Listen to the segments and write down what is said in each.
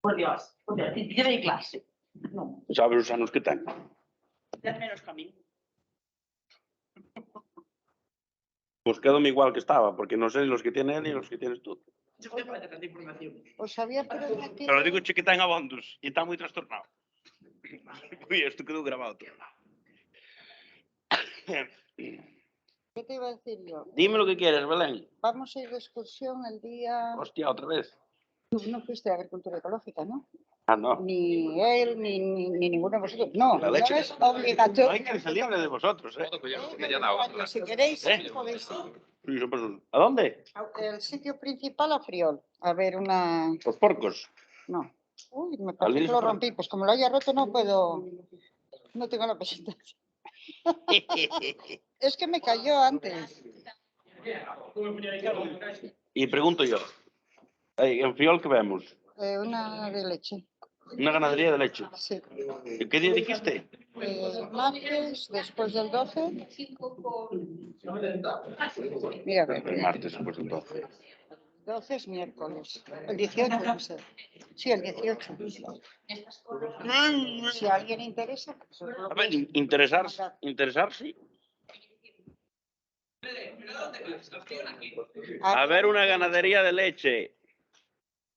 Por Dios, direi clase. Non. Sabes os anos que ten? Ten menos que a min. Pues quédome igual que estaba, porque no sé los que tiene él y los que tienes tú. Se pode facer tanta información. Pues sabía, pero aquí... Pero digo che que ten abondos e está moi trastornado. Ui, isto quedou grabado todo. ¿Qué te iba a decir yo? Dime lo que quieres, Belén. Vamos a ir de excursión el día... Hostia, otra vez. Tú no fuiste a agricultura ecológica, ¿no? Ah, no. Ni él, ni ninguno de vosotros. No, La no leche. es obligatorio. No hay que salir de vosotros, ¿eh? Si queréis, ¿Eh? podéis ir. ¿A dónde? El sitio principal a Friol. A ver una... Los porcos. No. Uy, me parece que lo rompí. Pues como lo haya roto no puedo... No tengo la presentación. Es que me cayó antes. Y pregunto yo. En Friol, ¿qué vemos? Una de leche. Una ganadería de leche. Sí. ¿Y qué día dijiste? Martes, después del 12. Mira, a ver. El martes, después del 12. 12 es miércoles. El 18, no sé. Sí, el 18. Si a alguien interesa, pues A ver, interesarse. A ver una ganadería de leche.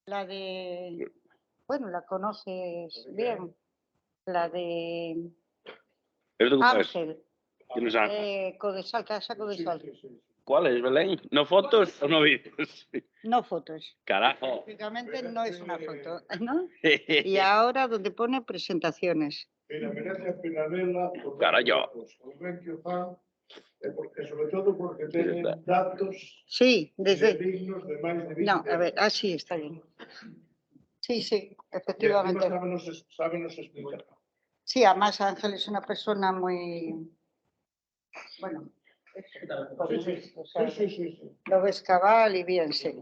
La de... Bueno, la conoces bien. La de ¿Esto cómo es? Ángel. ¿Quién es Ángel? Codesal, Casa Codesal. ¿Cuál es, Belén? ¿No fotos o no vídeos? No fotos. Carajo. Lógicamente no es una foto, ¿no? Y ahora donde pone presentaciones. Carallo. Porque sobre todo porque tienen datos Sí, desde... dignos de máis de 20 No, a ver, sí, está bien. Sí, sí, efectivamente. Sábenos explicar. Sí, además Ángel es una persona muy... Bueno, Sí. lo ves cabal y bien, sí.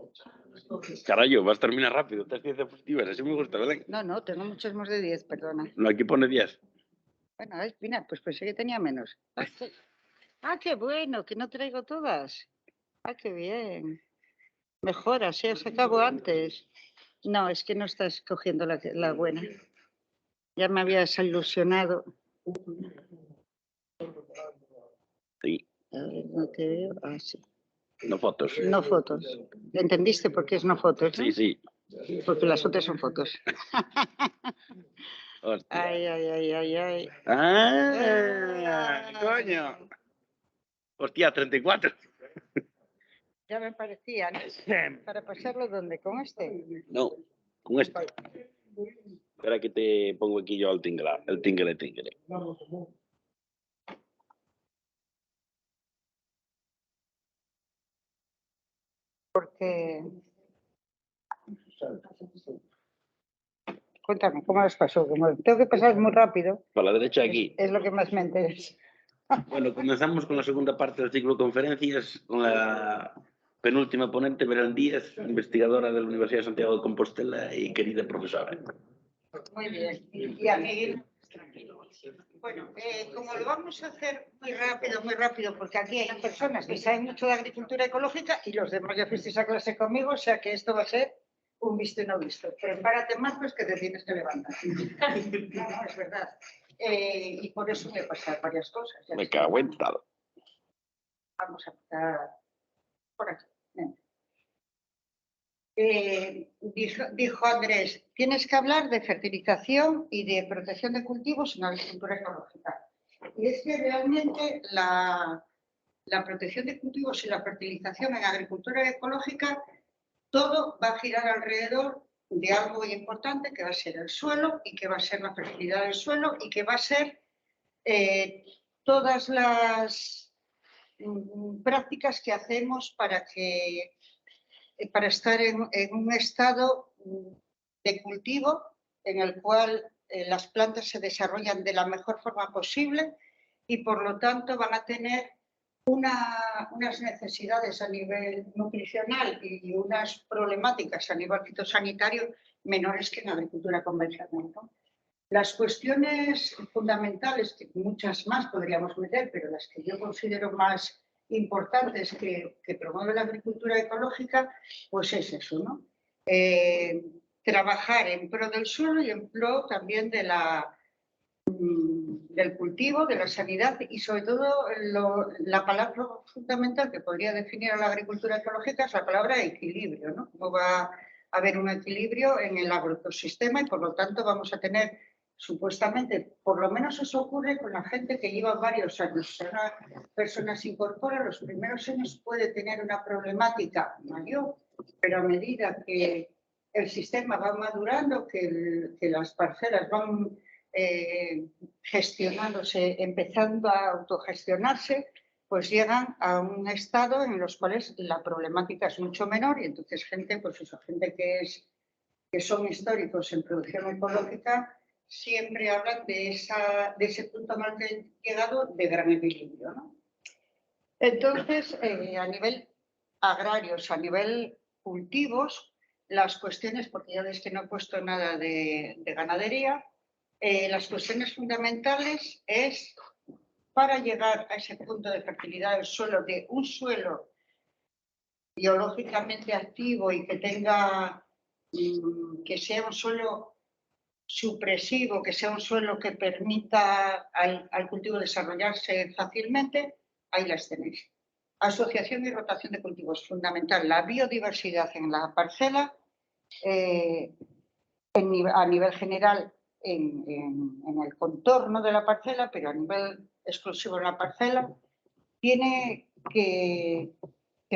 Carallo, vas a terminar rápido. 3 10 positivas, así me gusta, Belén. No, tengo muchos más de 10, perdona. No, aquí pone 10. Bueno, mira, pues pensé que tenía menos. Qué bueno, que no traigo todas. Qué bien. Mejora, se acabó antes. No, es que no estás cogiendo la buena. Ya me habías ilusionado. Sí. A ver, no te veo. Sí. No fotos. No fotos. ¿Entendiste por qué es no fotos? ¿no? Sí. Porque las otras son fotos. Hostia. Ay. Coño. Hostia, 34. Ya me parecía, ¿no? Para pasarlo, ¿dónde? ¿Con este? No, con este. Espera que te pongo aquí yo el tingle. Porque Cuéntame, ¿cómo les pasó? Como tengo que pasar muy rápido, Por la derecha aquí. es lo que más me interesa. Bueno, comenzamos con la segunda parte del ciclo de conferencias con la penúltima ponente, Belén Díaz, investigadora de la Universidad de Santiago de Compostela y querida profesora. Muy bien. Y a seguir. Bueno, como lo vamos a hacer muy rápido, porque aquí hay personas que saben mucho de agricultura ecológica y los demás ya fuisteis a clase conmigo, o sea que esto va a ser un visto y no visto. Prepárate más, pues que te tienes que levantar. No, es verdad. Y por eso me pasan varias cosas. Ya Me está. cago en tal. Vamos a empezar por aquí. Venga. Dijo Andrés, tienes que hablar de fertilización y de protección de cultivos en agricultura ecológica. Y es que realmente la protección de cultivos y la fertilización en agricultura ecológica, todo va a girar alrededor de algo muy importante que va a ser el suelo y que va a ser la fertilidad del suelo y que va a ser todas las prácticas que hacemos para estar en un estado de cultivo en el cual las plantas se desarrollan de la mejor forma posible y por lo tanto van a tener unas necesidades a nivel nutricional y unas problemáticas a nivel fitosanitario menores que en la agricultura convencional, ¿no? Las cuestiones fundamentales, que muchas más podríamos meter, pero las que yo considero más importantes que promueve la agricultura ecológica, pues es eso, ¿no? Trabajar en pro del suelo y en pro también del cultivo, de la sanidad y sobre todo la palabra fundamental que podría definir a la agricultura ecológica es la palabra equilibrio, ¿no? Cómo va a haber un equilibrio en el agroecosistema y por lo tanto vamos a tener supuestamente, por lo menos eso ocurre con la gente que lleva varios años. Si una persona se incorpora, los primeros años puede tener una problemática mayor, pero a medida que el sistema va madurando, que las parcelas van gestionándose, empezando a autogestionarse, pues llegan a un estado en los cuales la problemática es mucho menor y entonces gente, pues eso, gente que son históricos en producción ecológica, siempre hablan de ese punto al que han llegado de gran equilibrio, ¿no? Entonces, a nivel agrarios, a nivel cultivos, las cuestiones, porque ya ves que no he puesto nada de ganadería, las cuestiones fundamentales es para llegar a ese punto de fertilidad del suelo, de un suelo biológicamente activo y que tenga, que sea un suelo supresivo, que sea un suelo que permita al cultivo desarrollarse fácilmente, ahí las tenéis. Asociación y rotación de cultivos, fundamental. La biodiversidad en la parcela, a nivel general en el contorno de la parcela, pero a nivel exclusivo en la parcela, tiene que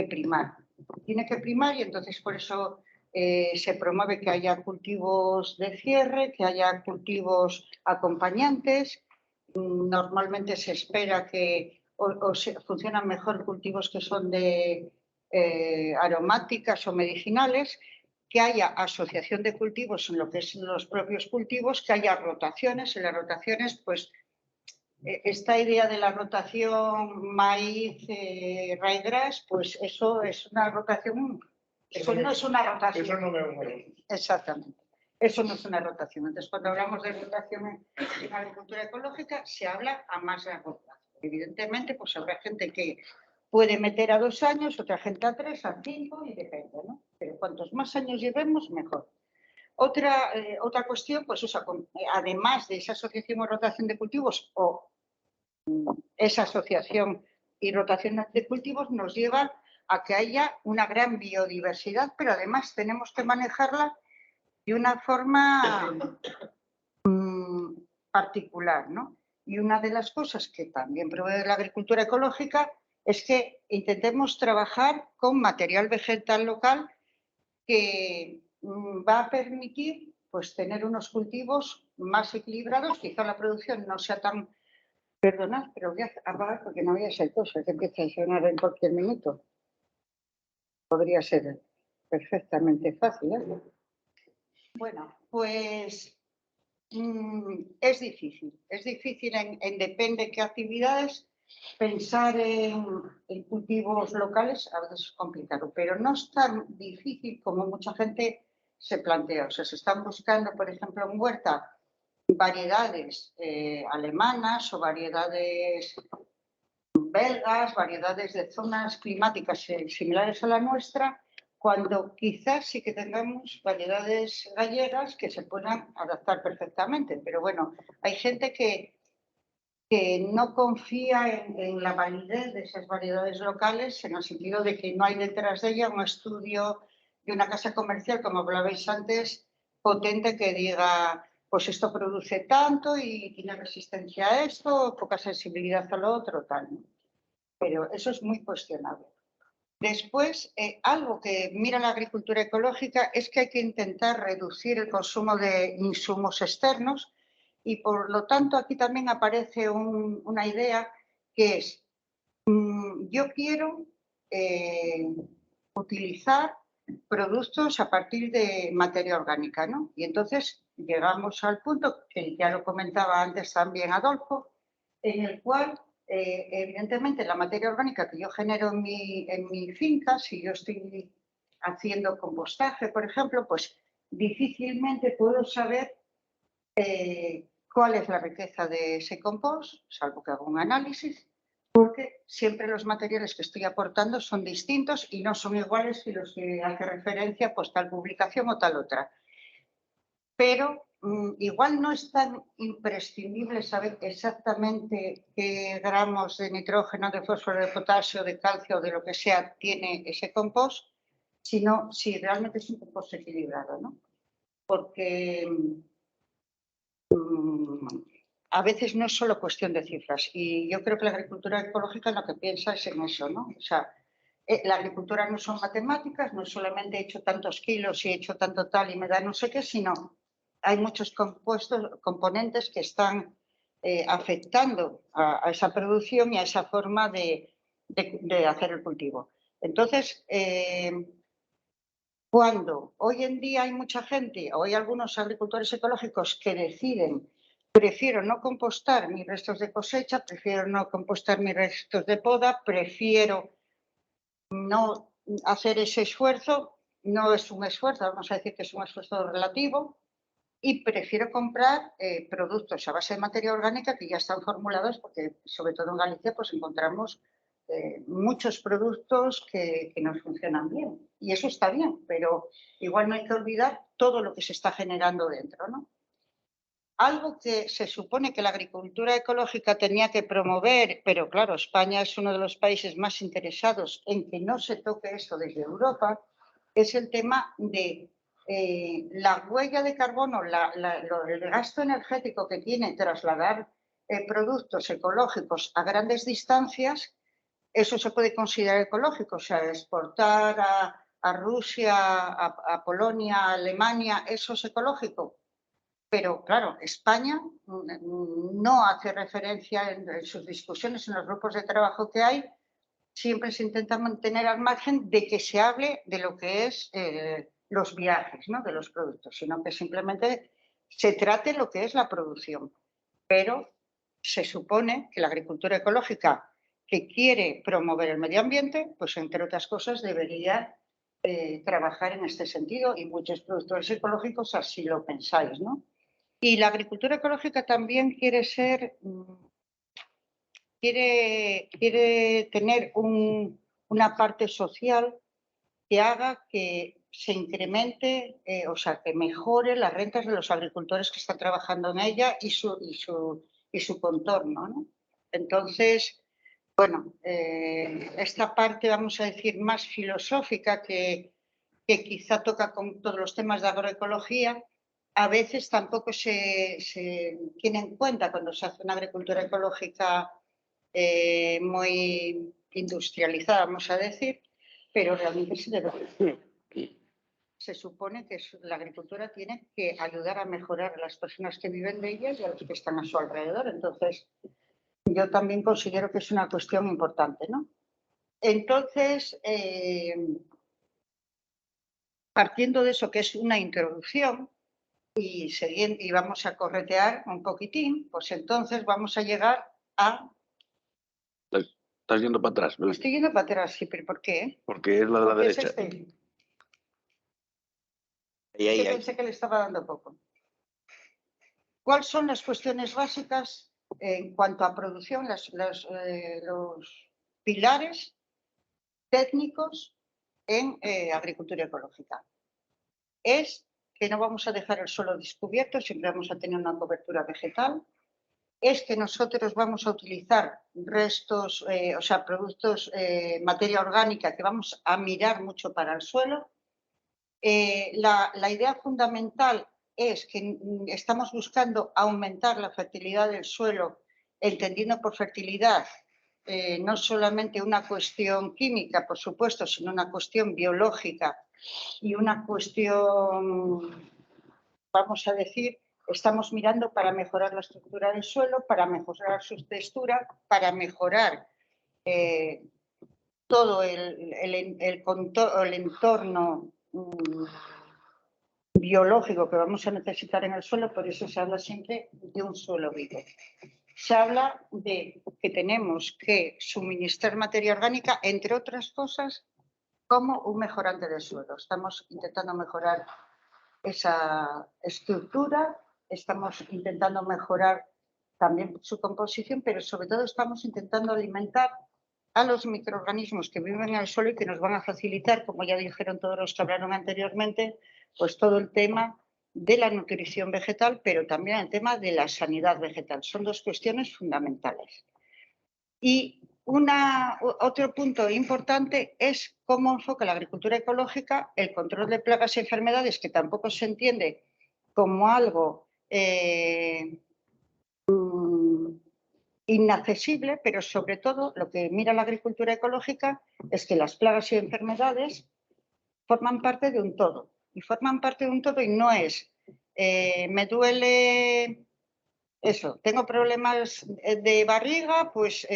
primar. Tiene que primar y entonces por eso se promueve que haya cultivos de cierre, que haya cultivos acompañantes. Normalmente se espera que funcionan mejor cultivos que son de aromáticas o medicinales, que haya asociación de cultivos en lo que son los propios cultivos, que haya rotaciones. En las rotaciones, pues, esta idea de la rotación maíz, ryegrass, pues eso es una rotación, eso no es una rotación. Eso no me gusta. Exactamente. Eso no es una rotación. Entonces, cuando hablamos de rotación en agricultura ecológica, se habla a más largo plazo. Evidentemente, pues habrá gente que puede meter a 2 años, otra gente a 3, a 5 y depende, ¿no? Pero cuantos más años llevemos, mejor. Otra cuestión, pues además de esa asociación o rotación de cultivos o esa asociación y rotación de cultivos nos lleva a que haya una gran biodiversidad, pero además tenemos que manejarla de una forma particular, ¿no? Y una de las cosas que también provee la agricultura ecológica es que intentemos trabajar con material vegetal local que va a permitir, pues, tener unos cultivos más equilibrados. Quizá la producción no sea tan... Perdonad, pero voy a apagar porque no voy a ser cosa que empiece a sonar en cualquier minuto. Podría ser perfectamente fácil, ¿eh? Bueno, pues Es difícil en depende de qué actividades. Pensar en cultivos locales a veces es complicado, pero no es tan difícil como mucha gente se plantea. O sea, se están buscando, por ejemplo, en huerta, variedades alemanas o variedades belgas, variedades de zonas climáticas similares a la nuestra, cuando quizás sí que tengamos variedades gallegas que se puedan adaptar perfectamente. Pero bueno, hay gente que no confía en la validez de esas variedades locales, en el sentido de que no hay detrás de ella un estudio de una casa comercial, como hablabais antes, potente, que diga, pues esto produce tanto y tiene resistencia a esto, poca sensibilidad a lo otro, tal. Pero eso es muy cuestionable. Después, algo que mira la agricultura ecológica es que hay que intentar reducir el consumo de insumos externos. Y por lo tanto aquí también aparece una idea que es, yo quiero utilizar productos a partir de materia orgánica, ¿no? Y entonces llegamos al punto, que ya lo comentaba antes también Adolfo, en el cual evidentemente la materia orgánica que yo genero en mi finca, si yo estoy haciendo compostaje, por ejemplo, pues difícilmente puedo saber cuál es la riqueza de ese compost, salvo que haga un análisis, porque siempre los materiales que estoy aportando son distintos y no son iguales que los que hace referencia pues tal publicación o tal otra. Pero igual no es tan imprescindible saber exactamente qué gramos de nitrógeno, de fósforo, de potasio, de calcio o de lo que sea tiene ese compost, sino si realmente es un compost equilibrado, ¿no? Porque a veces no es solo cuestión de cifras, y yo creo que la agricultura ecológica lo que piensa es en eso, ¿no? O sea, la agricultura no son matemáticas, no solamente he hecho tantos kilos y he hecho tanto tal y me da no sé qué, sino hay muchos componentes que están afectando a esa producción y a esa forma de hacer el cultivo. Entonces, cuando hoy en día hay mucha gente, o hay algunos agricultores ecológicos que deciden, prefiero no compostar mis restos de cosecha, prefiero no compostar mis restos de poda, prefiero no hacer ese esfuerzo, no es un esfuerzo, vamos a decir que es un esfuerzo relativo, y prefiero comprar productos a base de materia orgánica que ya están formulados, porque sobre todo en Galicia pues encontramos muchos productos que nos funcionan bien. Y eso está bien, pero igual no hay que olvidar todo lo que se está generando dentro, ¿no? Algo que se supone que la agricultura ecológica tenía que promover, pero claro, España es uno de los países más interesados en que no se toque esto desde Europa, es el tema de la huella de carbono, el gasto energético que tiene trasladar productos ecológicos a grandes distancias. Eso se puede considerar ecológico, o sea, exportar a Rusia, a Polonia, a Alemania, ¿eso es ecológico? Pero claro, España no hace referencia en sus discusiones, en los grupos de trabajo que hay, siempre se intenta mantener al margen de que se hable de lo que es los viajes, ¿no?, de los productos, sino que simplemente se trate lo que es la producción. Pero se supone que la agricultura ecológica, que quiere promover el medio ambiente, pues entre otras cosas debería trabajar en este sentido, y muchos productores ecológicos así lo pensáis, ¿no? Y la agricultura ecológica también quiere tener una parte social que haga que se incremente, o sea, que mejore las rentas de los agricultores que están trabajando en ella y su contorno, ¿no? Entonces, bueno, esta parte, vamos a decir, más filosófica que quizá toca con todos los temas de agroecología, a veces tampoco se tiene en cuenta cuando se hace una agricultura ecológica muy industrializada, vamos a decir, pero realmente se debe. Se supone que la agricultura tiene que ayudar a mejorar a las personas que viven de ella y a los que están a su alrededor. Entonces, yo también considero que es una cuestión importante, ¿no? Entonces, partiendo de eso, que es una introducción, y vamos a corretear un poquitín, pues entonces vamos a llegar a... Estás yendo para atrás, ¿no? Estoy yendo para atrás, sí, pero ¿por qué? Porque es la de la Porque es derecha. este. Ahí, Que ahí. pensé que le estaba dando poco. ¿Cuáles son las cuestiones básicas en cuanto a producción, los pilares técnicos en agricultura ecológica? Es que no vamos a dejar el suelo descubierto, siempre vamos a tener una cobertura vegetal. Es que nosotros vamos a utilizar restos, o sea, productos, materia orgánica, que vamos a mirar mucho para el suelo. La idea fundamental es que estamos buscando aumentar la fertilidad del suelo, entendiendo por fertilidad no solamente una cuestión química, por supuesto, sino una cuestión biológica y una cuestión, vamos a decir, estamos mirando para mejorar la estructura del suelo, para mejorar su textura, para mejorar todo el entorno biológico que vamos a necesitar en el suelo, por eso se habla siempre de un suelo vivo. Se habla de que tenemos que suministrar materia orgánica, entre otras cosas, como un mejorante del suelo. Estamos intentando mejorar esa estructura, estamos intentando mejorar también su composición, pero sobre todo estamos intentando alimentar a los microorganismos que viven en el suelo y que nos van a facilitar, como ya dijeron todos los que hablaron anteriormente, pues todo el tema de la nutrición vegetal, pero también el tema de la sanidad vegetal. Son dos cuestiones fundamentales. Y otro punto importante es cómo enfoca la agricultura ecológica el control de plagas y enfermedades, que tampoco se entiende como algo inaccesible, pero sobre todo lo que mira la agricultura ecológica es que las plagas y enfermedades forman parte de un todo. Y forman parte de un todo y no es, me duele eso, tengo problemas de barriga, pues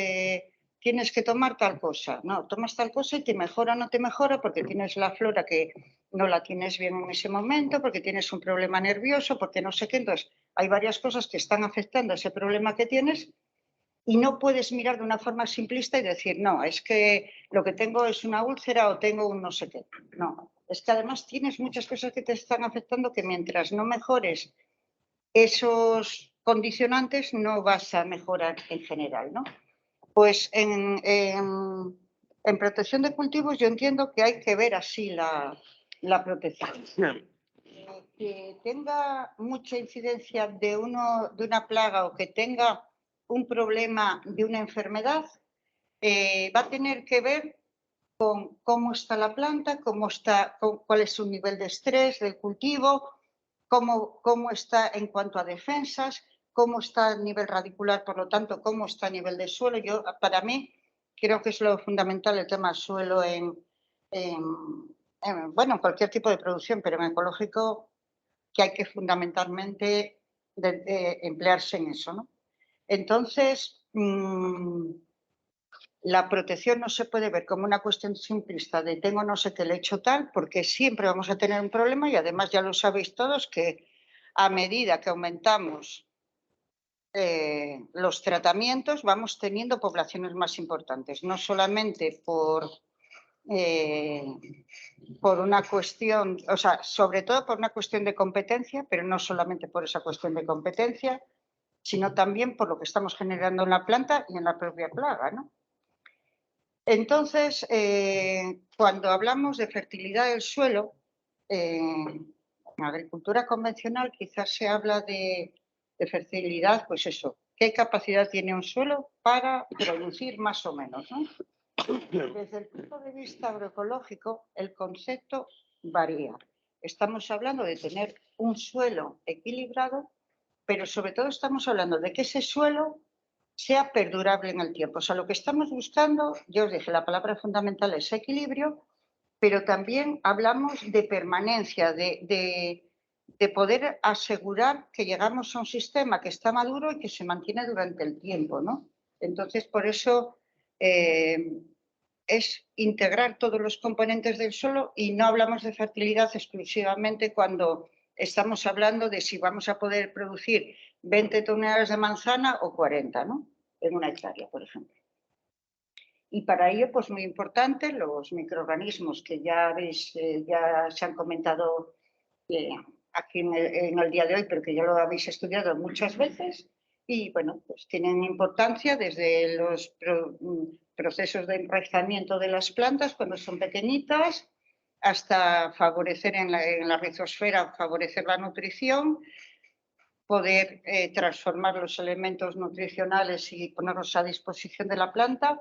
tienes que tomar tal cosa. No, tomas tal cosa y te mejora o no te mejora porque tienes la flora que no la tienes bien en ese momento, porque tienes un problema nervioso, porque no sé qué. Entonces, hay varias cosas que están afectando a ese problema que tienes y no puedes mirar de una forma simplista y decir, no, es que lo que tengo es una úlcera o tengo un no sé qué. No, es que además tienes muchas cosas que te están afectando que mientras no mejores esos condicionantes no vas a mejorar en general, ¿no? Pues en protección de cultivos yo entiendo que hay que ver así la protección. Que tenga mucha incidencia de una plaga o que tenga un problema de una enfermedad, va a tener que ver con cómo está la planta, cuál es su nivel de estrés del cultivo, cómo está en cuanto a defensas, cómo está a nivel radicular, por lo tanto, cómo está a nivel de suelo. Para mí, creo que es lo fundamental el tema suelo bueno, en cualquier tipo de producción, pero en ecológico, que hay que fundamentalmente emplearse en eso, ¿no? Entonces, la protección no se puede ver como una cuestión simplista de tengo no sé qué le he hecho tal, porque siempre vamos a tener un problema y además ya lo sabéis todos que a medida que aumentamos los tratamientos vamos teniendo poblaciones más importantes, no solamente por una cuestión, o sea, sobre todo por una cuestión de competencia, pero no solamente por esa cuestión de competencia, sino también por lo que estamos generando en la planta y en la propia plaga, ¿no? Entonces, cuando hablamos de fertilidad del suelo, en agricultura convencional quizás se habla de fertilidad, pues eso, ¿qué capacidad tiene un suelo para producir más o menos, ¿no? Desde el punto de vista agroecológico, el concepto varía. Estamos hablando de tener un suelo equilibrado, pero sobre todo estamos hablando de que ese suelo sea perdurable en el tiempo. O sea, lo que estamos buscando, yo os dije, la palabra fundamental es equilibrio, pero también hablamos de permanencia, de poder asegurar que llegamos a un sistema que está maduro y que se mantiene durante el tiempo, ¿no? Entonces, por eso es integrar todos los componentes del suelo y no hablamos de fertilidad exclusivamente cuando estamos hablando de si vamos a poder producir 20 toneladas de manzana o 40, ¿no? En una hectárea, por ejemplo. Y para ello, pues muy importante, los microorganismos que ya veis, ya se han comentado aquí en el día de hoy, pero que ya lo habéis estudiado muchas veces. Y bueno, pues tienen importancia desde los procesos de enraizamiento de las plantas cuando son pequeñitas, hasta favorecer en la rizosfera, favorecer la nutrición, poder transformar los elementos nutricionales y ponerlos a disposición de la planta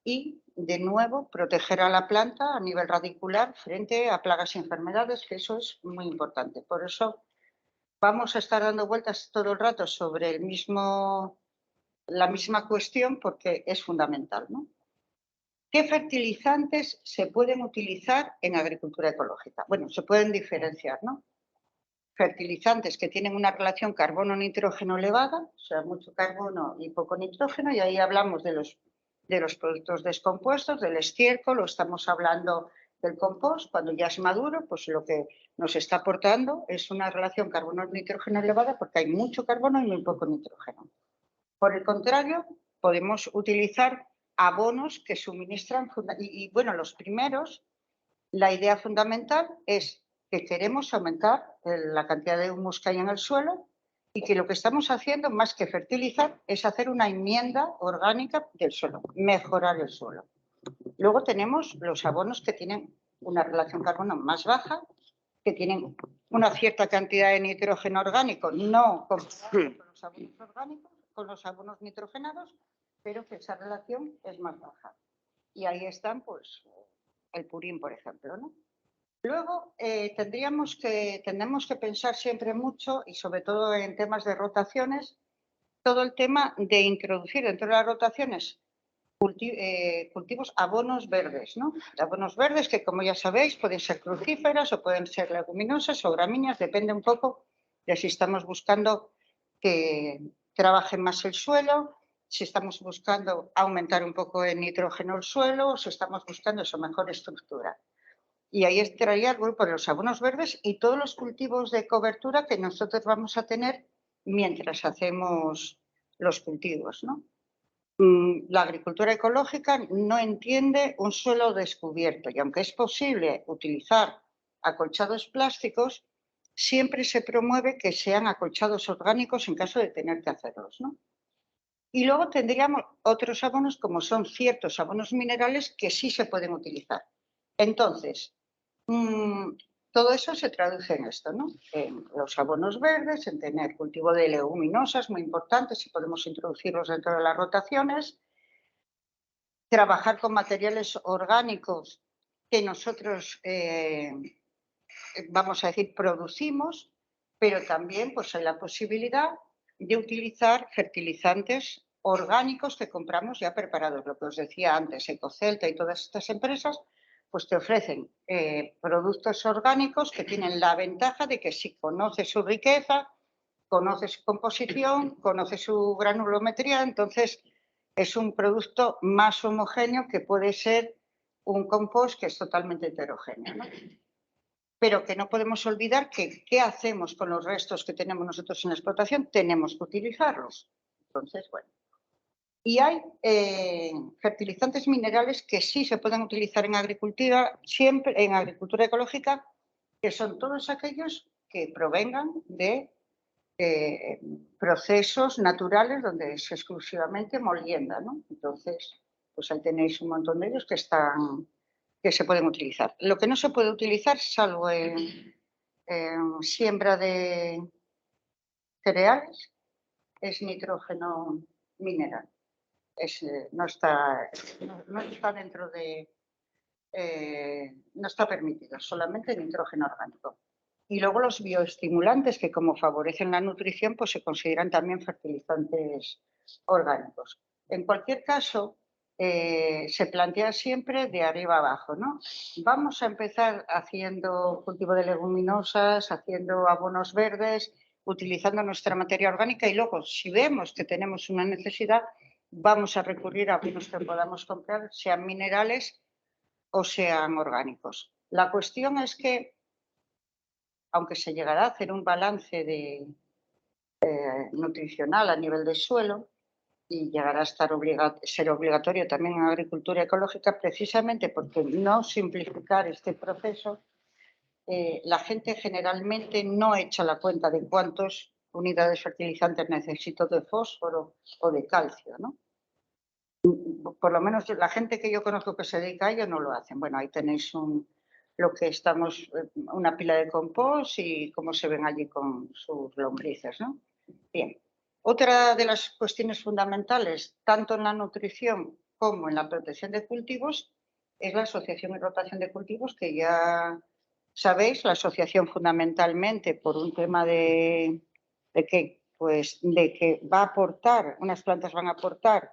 y, de nuevo, proteger a la planta a nivel radicular frente a plagas y enfermedades, que eso es muy importante. Por eso vamos a estar dando vueltas todo el rato sobre la misma cuestión porque es fundamental, ¿no? ¿Qué fertilizantes se pueden utilizar en agricultura ecológica? Bueno, se pueden diferenciar, ¿no? Fertilizantes que tienen una relación carbono-nitrógeno elevada, o sea, mucho carbono y poco nitrógeno, y ahí hablamos de los productos descompuestos, del estiércol, o estamos hablando del compost. Cuando ya es maduro, pues lo que nos está aportando es una relación carbono-nitrógeno elevada porque hay mucho carbono y muy poco nitrógeno. Por el contrario, podemos utilizar abonos que suministran, y bueno, los primeros, la idea fundamental es que queremos aumentar la cantidad de humus que hay en el suelo y que lo que estamos haciendo, más que fertilizar, es hacer una enmienda orgánica del suelo, mejorar el suelo. Luego tenemos los abonos que tienen una relación carbono más baja, que tienen una cierta cantidad de nitrógeno orgánico, no comparado con los abonos orgánicos, con los abonos nitrogenados, pero que esa relación es más baja. Y ahí están, pues, el purín, por ejemplo, ¿no? Luego, tendremos que pensar siempre mucho, y sobre todo en temas de rotaciones, todo el tema de introducir dentro de las rotaciones cultivos abonos verdes, ¿no? Abonos verdes que, como ya sabéis, pueden ser crucíferas o pueden ser leguminosas o gramíneas, depende un poco de si estamos buscando que trabaje más el suelo, si estamos buscando aumentar un poco el nitrógeno el suelo, o si estamos buscando esa mejor estructura. Y ahí estaría el grupo de los abonos verdes y todos los cultivos de cobertura que nosotros vamos a tener mientras hacemos los cultivos, ¿no? La agricultura ecológica no entiende un suelo descubierto y aunque es posible utilizar acolchados plásticos, siempre se promueve que sean acolchados orgánicos en caso de tener que hacerlos, ¿no? Y luego tendríamos otros abonos como son ciertos abonos minerales que sí se pueden utilizar. Entonces, todo eso se traduce en esto, ¿no? En los abonos verdes, en tener cultivo de leguminosas, muy importante, si podemos introducirlos dentro de las rotaciones, trabajar con materiales orgánicos que nosotros, vamos a decir, producimos, pero también pues, hay la posibilidad de utilizar fertilizantes orgánicos que compramos ya preparados. Lo que os decía antes, Ecocelta y todas estas empresas, pues te ofrecen productos orgánicos que tienen la ventaja de que si conoces su riqueza, conoces su composición, conoces su granulometría, entonces es un producto más homogéneo que puede ser un compost que es totalmente heterogéneo, ¿no? Pero que no podemos olvidar que ¿qué hacemos con los restos que tenemos nosotros en la explotación? Tenemos que utilizarlos. Entonces, bueno. Y hay fertilizantes minerales que sí se pueden utilizar en agricultura, siempre en agricultura ecológica, que son todos aquellos que provengan de procesos naturales donde es exclusivamente molienda, ¿no? Entonces, pues ahí tenéis un montón de ellos que se pueden utilizar. Lo que no se puede utilizar, salvo en siembra de cereales, es nitrógeno mineral. No está dentro de... no está permitido, solamente nitrógeno orgánico. Y luego los bioestimulantes, que como favorecen la nutrición, pues se consideran también fertilizantes orgánicos. En cualquier caso, se plantea siempre de arriba abajo, ¿no? Vamos a empezar haciendo cultivo de leguminosas, haciendo abonos verdes, utilizando nuestra materia orgánica y luego, si vemos que tenemos una necesidad, vamos a recurrir a abonos que podamos comprar, sean minerales o sean orgánicos. La cuestión es que aunque se llegará a hacer un balance nutricional a nivel de suelo y llegará a ser obligatorio también en agricultura ecológica, precisamente porque no simplificar este proceso, la gente generalmente no echa la cuenta de cuántas unidades fertilizantes necesito de fósforo o de calcio, ¿no? Por lo menos la gente que yo conozco que se dedica a ello no lo hacen. Bueno, ahí tenéis lo que estamos, una pila de compost y cómo se ven allí con sus lombrices, ¿no? Bien. Otra de las cuestiones fundamentales, tanto en la nutrición como en la protección de cultivos, es la asociación y rotación de cultivos, que ya sabéis, la asociación fundamentalmente por un tema de que va a aportar, unas plantas van a aportar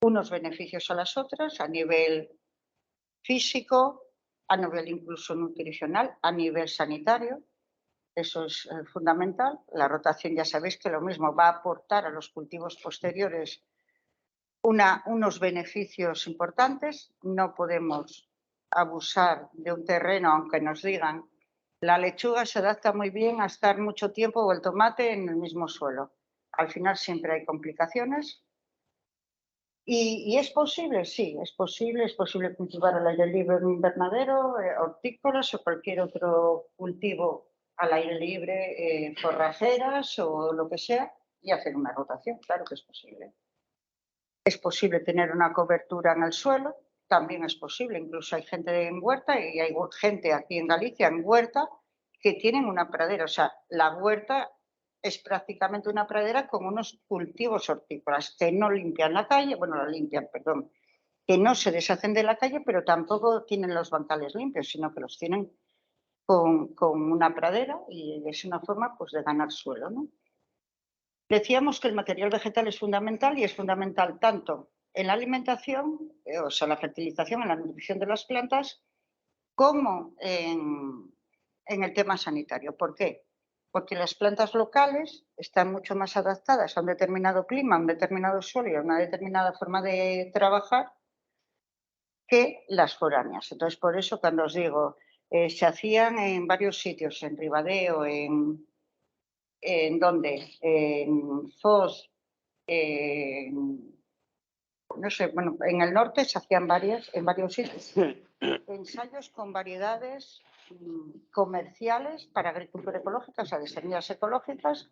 unos beneficios a las otras a nivel físico, a nivel incluso nutricional, a nivel sanitario. Eso es fundamental. La rotación, ya sabéis que lo mismo va a aportar a los cultivos posteriores unos beneficios importantes. No podemos abusar de un terreno, aunque nos digan la lechuga se adapta muy bien a estar mucho tiempo o el tomate en el mismo suelo. Al final siempre hay complicaciones. ¿Y es posible? Sí, es posible cultivar al aire libre en un invernadero, hortícolas o cualquier otro cultivo al aire libre, forrajeras o lo que sea, y hacer una rotación, claro que es posible. Es posible tener una cobertura en el suelo, también es posible, incluso hay gente en huerta y hay gente aquí en Galicia en huerta que tienen una pradera, o sea, la huerta es prácticamente una pradera con unos cultivos hortícolas que no limpian la calle, bueno, la limpian, perdón, que no se deshacen de la calle, pero tampoco tienen los bancales limpios, sino que los tienen con una pradera y es una forma pues de ganar suelo, ¿no? Decíamos que el material vegetal es fundamental y es fundamental tanto en la alimentación, o sea, la fertilización, en la nutrición de las plantas, como en el tema sanitario. ¿Por qué? Porque las plantas locales están mucho más adaptadas a un determinado clima, a un determinado suelo y a una determinada forma de trabajar que las foráneas. Entonces, por eso cuando os digo, se hacían en varios sitios, en Ribadeo, en donde, en Foz, no sé, bueno, en el norte se hacían en varios sitios, ensayos con variedades comerciales para agricultura ecológica, o sea, de semillas ecológicas,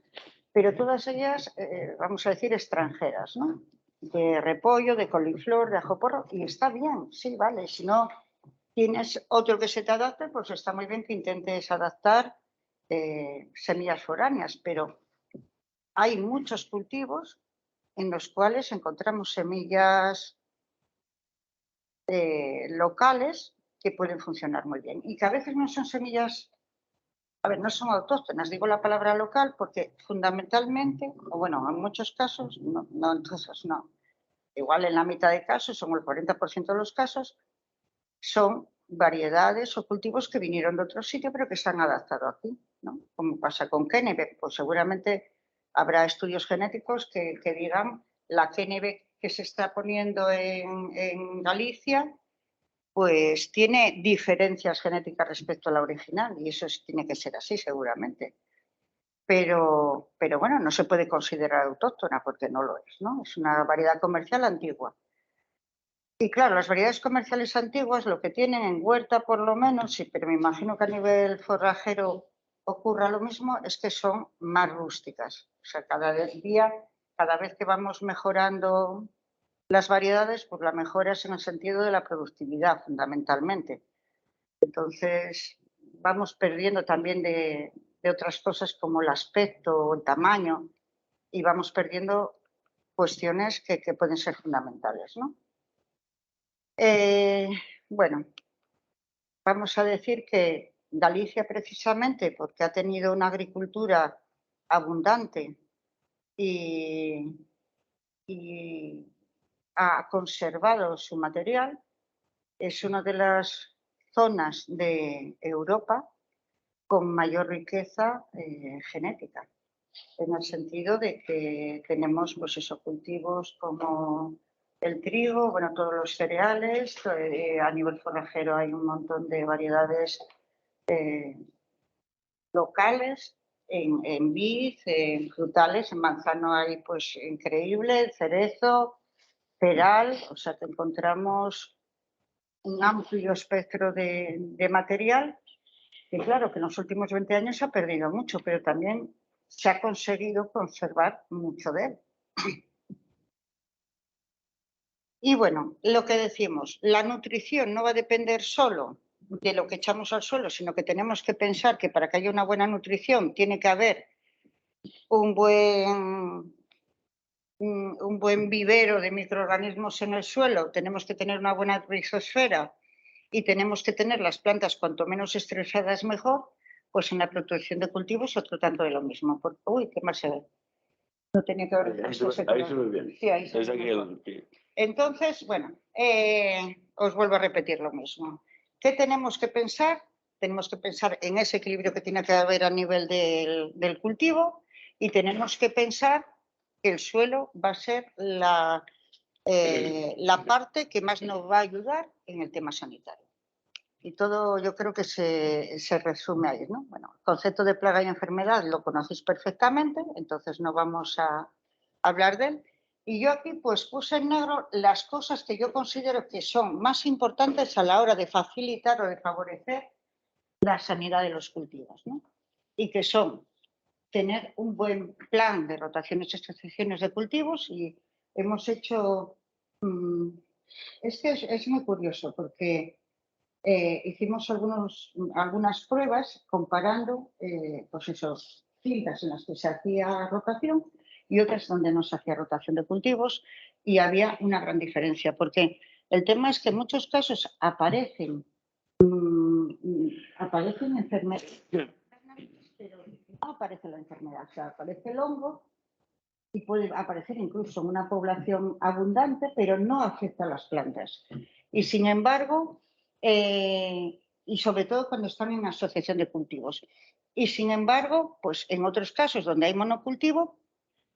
pero todas ellas, vamos a decir, extranjeras, ¿no? De repollo, de coliflor, de ajo porro, y está bien, sí, vale. Si no tienes otro que se te adapte, pues está muy bien que intentes adaptar semillas foráneas, pero hay muchos cultivos en los cuales encontramos semillas locales que pueden funcionar muy bien y que a veces no son semillas, a ver, no son autóctonas, digo la palabra local porque fundamentalmente, o bueno, en muchos casos, no en todos, no, igual en la mitad de casos, son el 40% de los casos, son variedades o cultivos que vinieron de otro sitio pero que se han adaptado aquí, ¿no? Como pasa con Kennebec, pues seguramente habrá estudios genéticos que digan la Kennebec que se está poniendo en Galicia, pues tiene diferencias genéticas respecto a la original y eso tiene que ser así seguramente. Pero bueno, no se puede considerar autóctona porque no lo es, ¿no? Es una variedad comercial antigua. Y claro, las variedades comerciales antiguas lo que tienen en huerta por lo menos, sí, pero me imagino que a nivel forrajero ocurra lo mismo, es que son más rústicas. O sea, cada vez que vamos mejorando las variedades, pues la mejora es en el sentido de la productividad fundamentalmente. Entonces, vamos perdiendo también de otras cosas como el aspecto o el tamaño y vamos perdiendo cuestiones que pueden ser fundamentales, ¿no? Bueno, vamos a decir que Galicia precisamente porque ha tenido una agricultura abundante y ha conservado su material, es una de las zonas de Europa con mayor riqueza genética, en el sentido de que tenemos pues esos cultivos como el trigo, bueno, todos los cereales, a nivel forrajero hay un montón de variedades locales, en vid, en frutales, en manzano hay pues increíble, cerezo, peral, o sea que encontramos un amplio espectro de material que claro que en los últimos 20 años se ha perdido mucho, pero también se ha conseguido conservar mucho de él. Y bueno, lo que decimos, la nutrición no va a depender solo de lo que echamos al suelo, sino que tenemos que pensar que para que haya una buena nutrición tiene que haber un buen vivero de microorganismos en el suelo, tenemos que tener una buena rizosfera y tenemos que tener las plantas cuanto menos estresadas mejor, pues en la protección de cultivos otro tanto de lo mismo. Uy, qué mal se ve. No tenía que haber puesto ese Ahí color. se ve bien. Sí, ahí se Es ve aquí mejor. el... Entonces, bueno, os vuelvo a repetir lo mismo. ¿Qué tenemos que pensar? Tenemos que pensar en ese equilibrio que tiene que haber a nivel del cultivo y tenemos que pensar que el suelo va a ser la parte que más nos va a ayudar en el tema sanitario. Y todo yo creo que se resume ahí, ¿no? Bueno, el concepto de plaga y enfermedad lo conocéis perfectamente, entonces no vamos a hablar de él. Y yo aquí pues puse en negro las cosas que yo considero que son más importantes a la hora de facilitar o de favorecer la sanidad de los cultivos, ¿no? Y que son tener un buen plan de rotaciones y asociaciones de cultivos y hemos hecho... es que es muy curioso porque hicimos algunas pruebas comparando pues esos cintas en las que se hacía rotación y otras donde no se hacía rotación de cultivos y había una gran diferencia porque el tema es que en muchos casos aparecen enfermedades, pero no aparece la enfermedad, o sea, aparece el hongo y puede aparecer incluso en una población abundante, pero no afecta a las plantas. Y sin embargo, y sobre todo cuando están en asociación de cultivos. Y sin embargo, pues en otros casos donde hay monocultivo,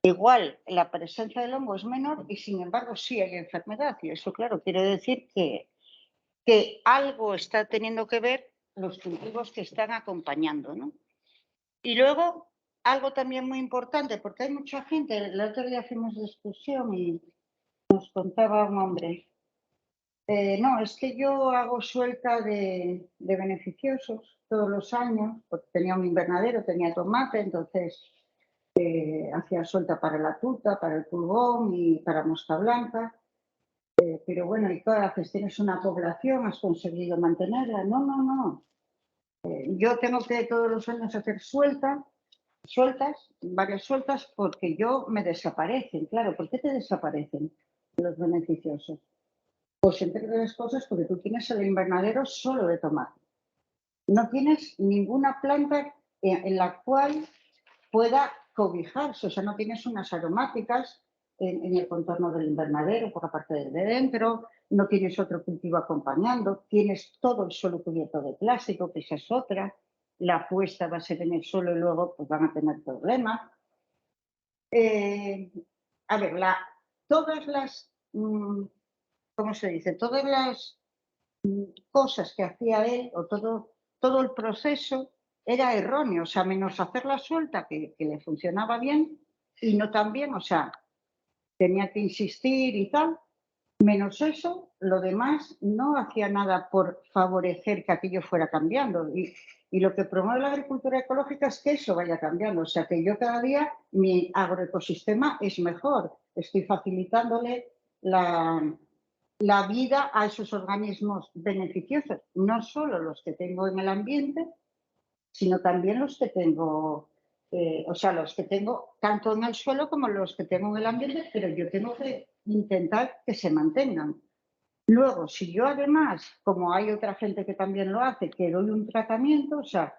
igual la presencia del hongo es menor y sin embargo sí hay enfermedad. Y eso, claro, quiere decir que algo está teniendo que ver los cultivos que están acompañando, ¿no? Y luego, algo también muy importante, porque hay mucha gente, el otro día fuimos de excursión y nos contaba un hombre, no, es que yo hago suelta de beneficiosos todos los años, porque tenía un invernadero, tenía tomate, entonces hacía suelta para la tuta, para el pulgón y para mosca blanca. Pero bueno, ¿y qué haces? ¿Tienes una población? ¿Has conseguido mantenerla? No, no, no. Yo tengo que todos los años hacer varias sueltas, porque yo me desaparecen. Claro, ¿por qué te desaparecen los beneficiosos? Pues entre otras cosas porque tú tienes el invernadero solo de tomate. No tienes ninguna planta en la cual pueda cobijarse, o sea, no tienes unas aromáticas en el contorno del invernadero, por la parte de dentro, no tienes otro cultivo acompañando, tienes todo el suelo cubierto de plástico, que esa es otra, la puesta va a ser en el suelo y luego pues van a tener problemas. A ver, todas las, ¿cómo se dice? Todas las cosas que hacía él, o todo el proceso, era erróneo, o sea, menos hacer la suelta, que le funcionaba bien, y no tan bien, o sea, tenía que insistir y tal, menos eso, lo demás no hacía nada por favorecer que aquello fuera cambiando. Y lo que promueve la agricultura ecológica es que eso vaya cambiando. O sea, que yo cada día, mi agroecosistema es mejor. Estoy facilitándole la vida a esos organismos beneficiosos, no solo los que tengo en el ambiente, sino también los que tengo, o sea, los que tengo tanto en el suelo como los que tengo en el ambiente, pero yo tengo que intentar que se mantengan. Luego, si yo además, como hay otra gente que también lo hace, que doy un tratamiento, o sea,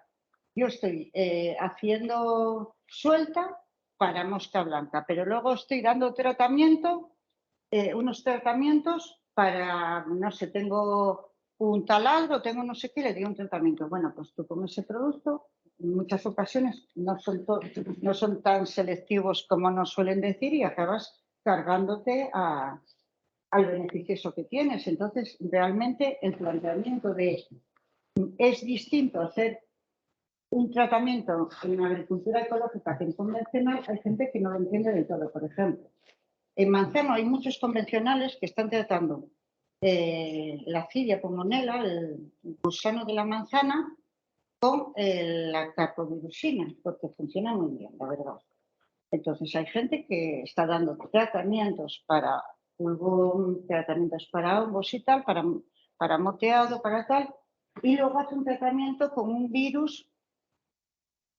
yo estoy haciendo suelta para mosca blanca, pero luego estoy dando tratamiento, unos tratamientos para, no sé, tengo un taladro, tengo no sé qué, le doy un tratamiento. Bueno, pues tú con ese producto, en muchas ocasiones no son tan selectivos como nos suelen decir y acabas cargándote al beneficioso que tienes. Entonces, realmente el planteamiento es distinto hacer un tratamiento en agricultura ecológica que en convencional, hay gente que no lo entiende del todo. Por ejemplo, en manzano hay muchos convencionales que están tratando la Cidia pulmonella, el gusano de la manzana, con la carbovirusina, porque funciona muy bien, la verdad. Entonces hay gente que está dando tratamientos para pulgón, tratamientos para hongos y tal, para moteado, para tal, y luego hace un tratamiento con un virus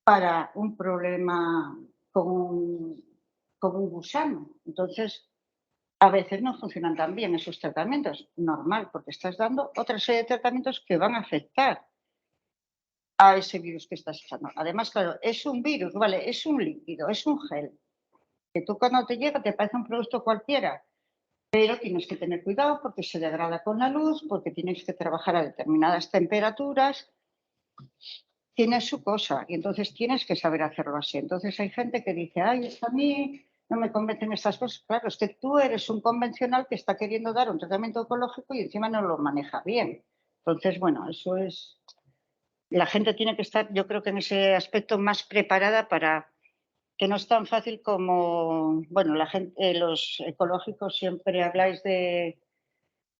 para un problema con un gusano. Entonces, a veces no funcionan tan bien esos tratamientos, normal, porque estás dando otra serie de tratamientos que van a afectar a ese virus que estás echando. Además, claro, es un virus, ¿vale? Es un líquido, es un gel, que tú cuando te llega te parece un producto cualquiera, pero tienes que tener cuidado porque se degrada con la luz, porque tienes que trabajar a determinadas temperaturas, tiene su cosa y entonces tienes que saber hacerlo así. Entonces hay gente que dice, ay, es que a mí no me convencen estas cosas. Claro, es que tú eres un convencional que está queriendo dar un tratamiento ecológico y encima no lo maneja bien. Entonces, bueno, eso es... La gente tiene que estar, yo creo que en ese aspecto, más preparada para que no es tan fácil como, bueno, la gente, los ecológicos siempre habláis de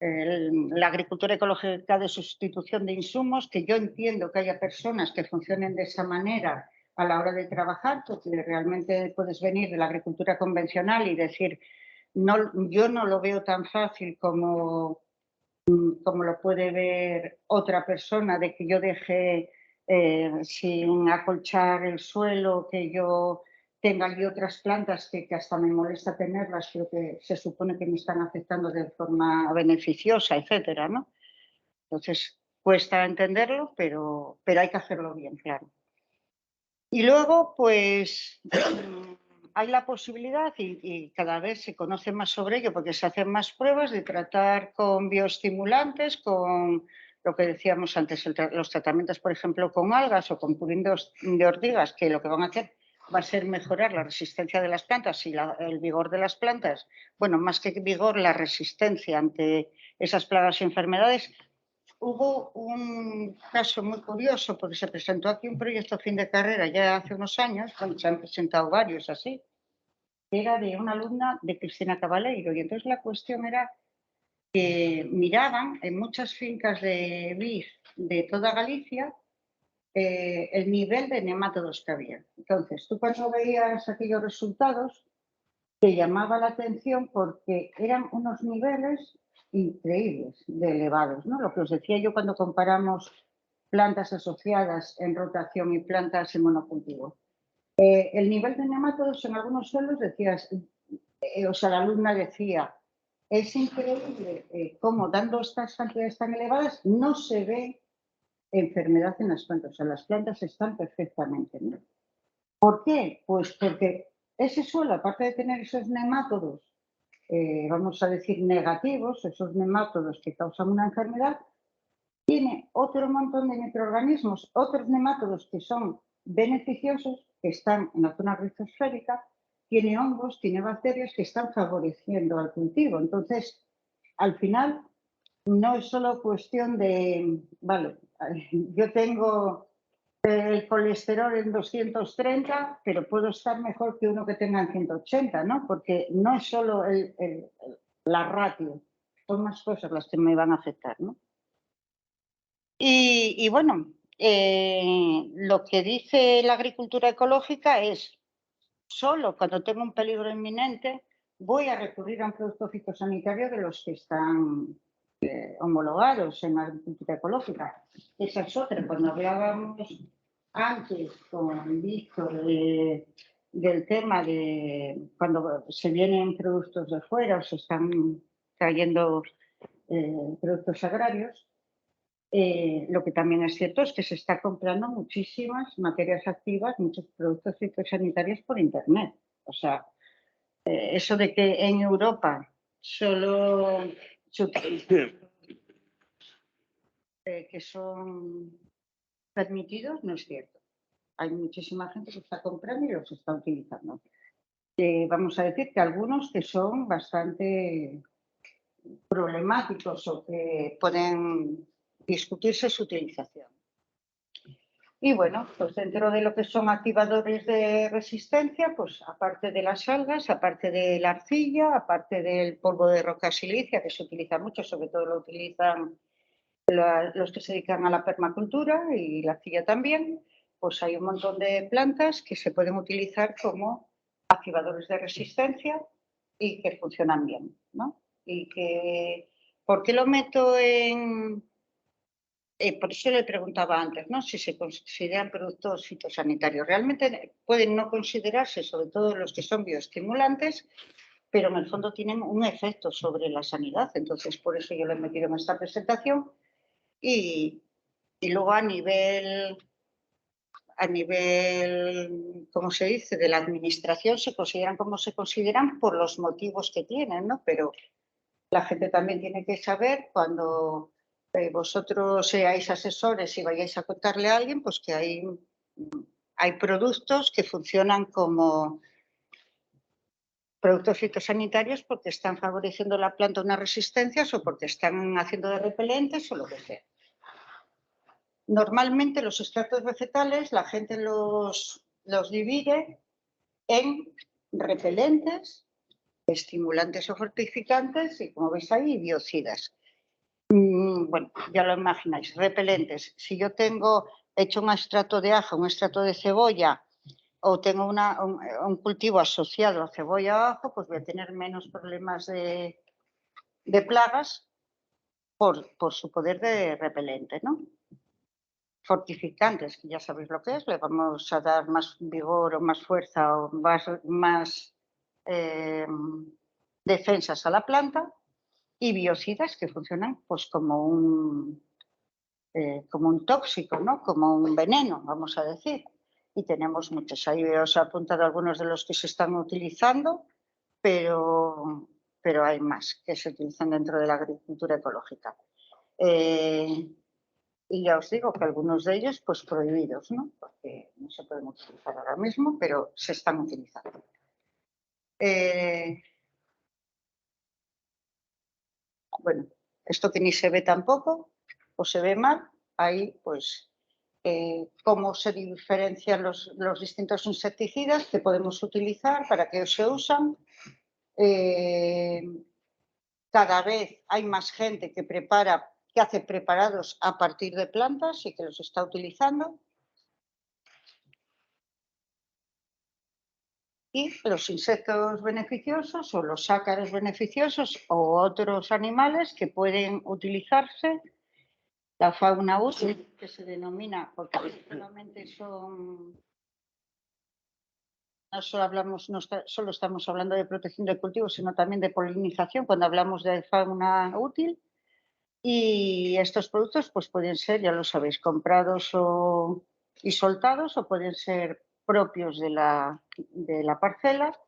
la agricultura ecológica de sustitución de insumos, que yo entiendo que haya personas que funcionen de esa manera a la hora de trabajar, porque realmente puedes venir de la agricultura convencional y decir, no, yo no lo veo tan fácil como lo puede ver otra persona, de que yo deje sin acolchar el suelo, que yo tenga allí otras plantas que hasta me molesta tenerlas, pero que se supone que me están afectando de forma beneficiosa, etcétera, ¿no? Entonces, cuesta entenderlo, pero hay que hacerlo bien, claro. Y luego, pues, hay la posibilidad, y cada vez se conoce más sobre ello, porque se hacen más pruebas de tratar con bioestimulantes, con lo que decíamos antes, los tratamientos, por ejemplo, con algas o con purín de ortigas, que lo que van a hacer va a ser mejorar la resistencia de las plantas y el vigor de las plantas. Bueno, más que vigor, la resistencia ante esas plagas y enfermedades. Hubo un caso muy curioso porque se presentó aquí un proyecto fin de carrera ya hace unos años, cuando se han presentado varios así, que era de una alumna de Cristina Cabaleiro. Y entonces la cuestión era que miraban en muchas fincas de vid de toda Galicia el nivel de nemátodos que había. Entonces, tú cuando veías aquellos resultados, te llamaba la atención porque eran unos niveles increíbles de elevados, ¿no? Lo que os decía yo cuando comparamos plantas asociadas en rotación y plantas en monocultivo. El nivel de nemátodos en algunos suelos decías, o sea, la alumna decía, es increíble cómo dando estas cantidades tan elevadas no se ve enfermedad en las plantas, o sea, las plantas están perfectamente, ¿no? ¿Por qué? Pues porque ese suelo, aparte de tener esos nemátodos, vamos a decir negativos, esos nemátodos que causan una enfermedad, tiene otro montón de microorganismos, otros nemátodos que son beneficiosos, que están en la zona rizosférica, tiene hongos, tiene bacterias que están favoreciendo al cultivo. Entonces, al final, no es solo cuestión de, vale, yo tengo el colesterol en 230, pero puedo estar mejor que uno que tenga en 180, ¿no? Porque no es solo la ratio, son más cosas las que me van a afectar, ¿no? Y bueno, lo que dice la agricultura ecológica es, solo cuando tengo un peligro inminente voy a recurrir a un producto fitosanitario de los que están homologados en la agricultura ecológica. Esa es otra. Cuando hablábamos antes con Víctor del tema de cuando se vienen productos de fuera o se están trayendo productos agrarios, lo que también es cierto es que se está comprando muchísimas materias activas, muchos productos fitosanitarios por Internet. O sea, eso de que en Europa solo se utilizan que son permitidos, no es cierto. Hay muchísima gente que está comprando y los está utilizando. Vamos a decir que algunos que son bastante problemáticos o que pueden discutirse su utilización. Y bueno, pues dentro de lo que son activadores de resistencia, pues aparte de las algas, aparte de la arcilla, aparte del polvo de roca silicia, que se utiliza mucho, sobre todo lo utilizan los que se dedican a la permacultura y la arcilla también, pues hay un montón de plantas que se pueden utilizar como activadores de resistencia y que funcionan bien, ¿no? Y que, ¿por qué lo meto en...? Por eso le preguntaba antes, ¿no? Si se consideran productos fitosanitarios. Realmente pueden no considerarse, sobre todo los que son bioestimulantes, pero en el fondo tienen un efecto sobre la sanidad. Entonces, por eso yo lo he metido en esta presentación. Y luego a nivel, ¿cómo se dice?, de la administración se consideran como se consideran por los motivos que tienen, ¿no? Pero la gente también tiene que saber cuando vosotros seáis asesores y vayáis a contarle a alguien, pues que hay productos que funcionan como productos fitosanitarios porque están favoreciendo la planta unas resistencias o porque están haciendo de repelentes o lo que sea. Normalmente los extractos vegetales la gente los divide en repelentes, estimulantes o fortificantes y, como veis ahí, biocidas. Bueno, ya lo imagináis, repelentes. Si yo tengo hecho un extracto de ajo, un extracto de cebolla o tengo un cultivo asociado a cebolla o ajo, pues voy a tener menos problemas de plagas por su poder de repelente, ¿no? Fortificantes, que ya sabéis lo que es, le vamos a dar más vigor o más fuerza o más defensas a la planta, y biocidas que funcionan pues como un tóxico, ¿no? Como un veneno, vamos a decir. Y tenemos muchos. Ahí os he apuntado algunos de los que se están utilizando, pero hay más que se utilizan dentro de la agricultura ecológica. Y ya os digo que algunos de ellos, pues prohibidos, ¿no? Porque no se pueden utilizar ahora mismo, pero se están utilizando. Bueno, esto que ni se ve tampoco, o se ve mal, ahí pues cómo se diferencian los distintos insecticidas que podemos utilizar, para qué se usan. Cada vez hay más gente que hace preparados a partir de plantas y que los está utilizando. Y los insectos beneficiosos o los ácaros beneficiosos o otros animales que pueden utilizarse, la fauna útil, que se denomina, porque solamente son, no solo estamos hablando de protección de cultivos, sino también de polinización cuando hablamos de fauna útil. Y estos productos pues pueden ser, ya lo sabéis, comprados y soltados, o pueden ser propios de la parcela.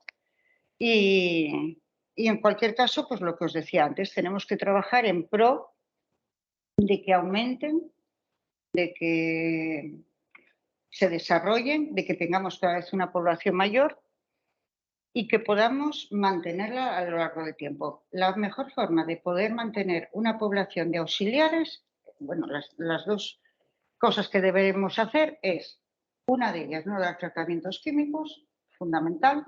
Y en cualquier caso, pues lo que os decía antes, tenemos que trabajar en pro de que aumenten, de que se desarrollen, de que tengamos cada vez una población mayor y que podamos mantenerla a lo largo del tiempo. La mejor forma de poder mantener una población de auxiliares, bueno, las dos cosas que debemos hacer es, una de ellas, no dar tratamientos químicos, fundamental,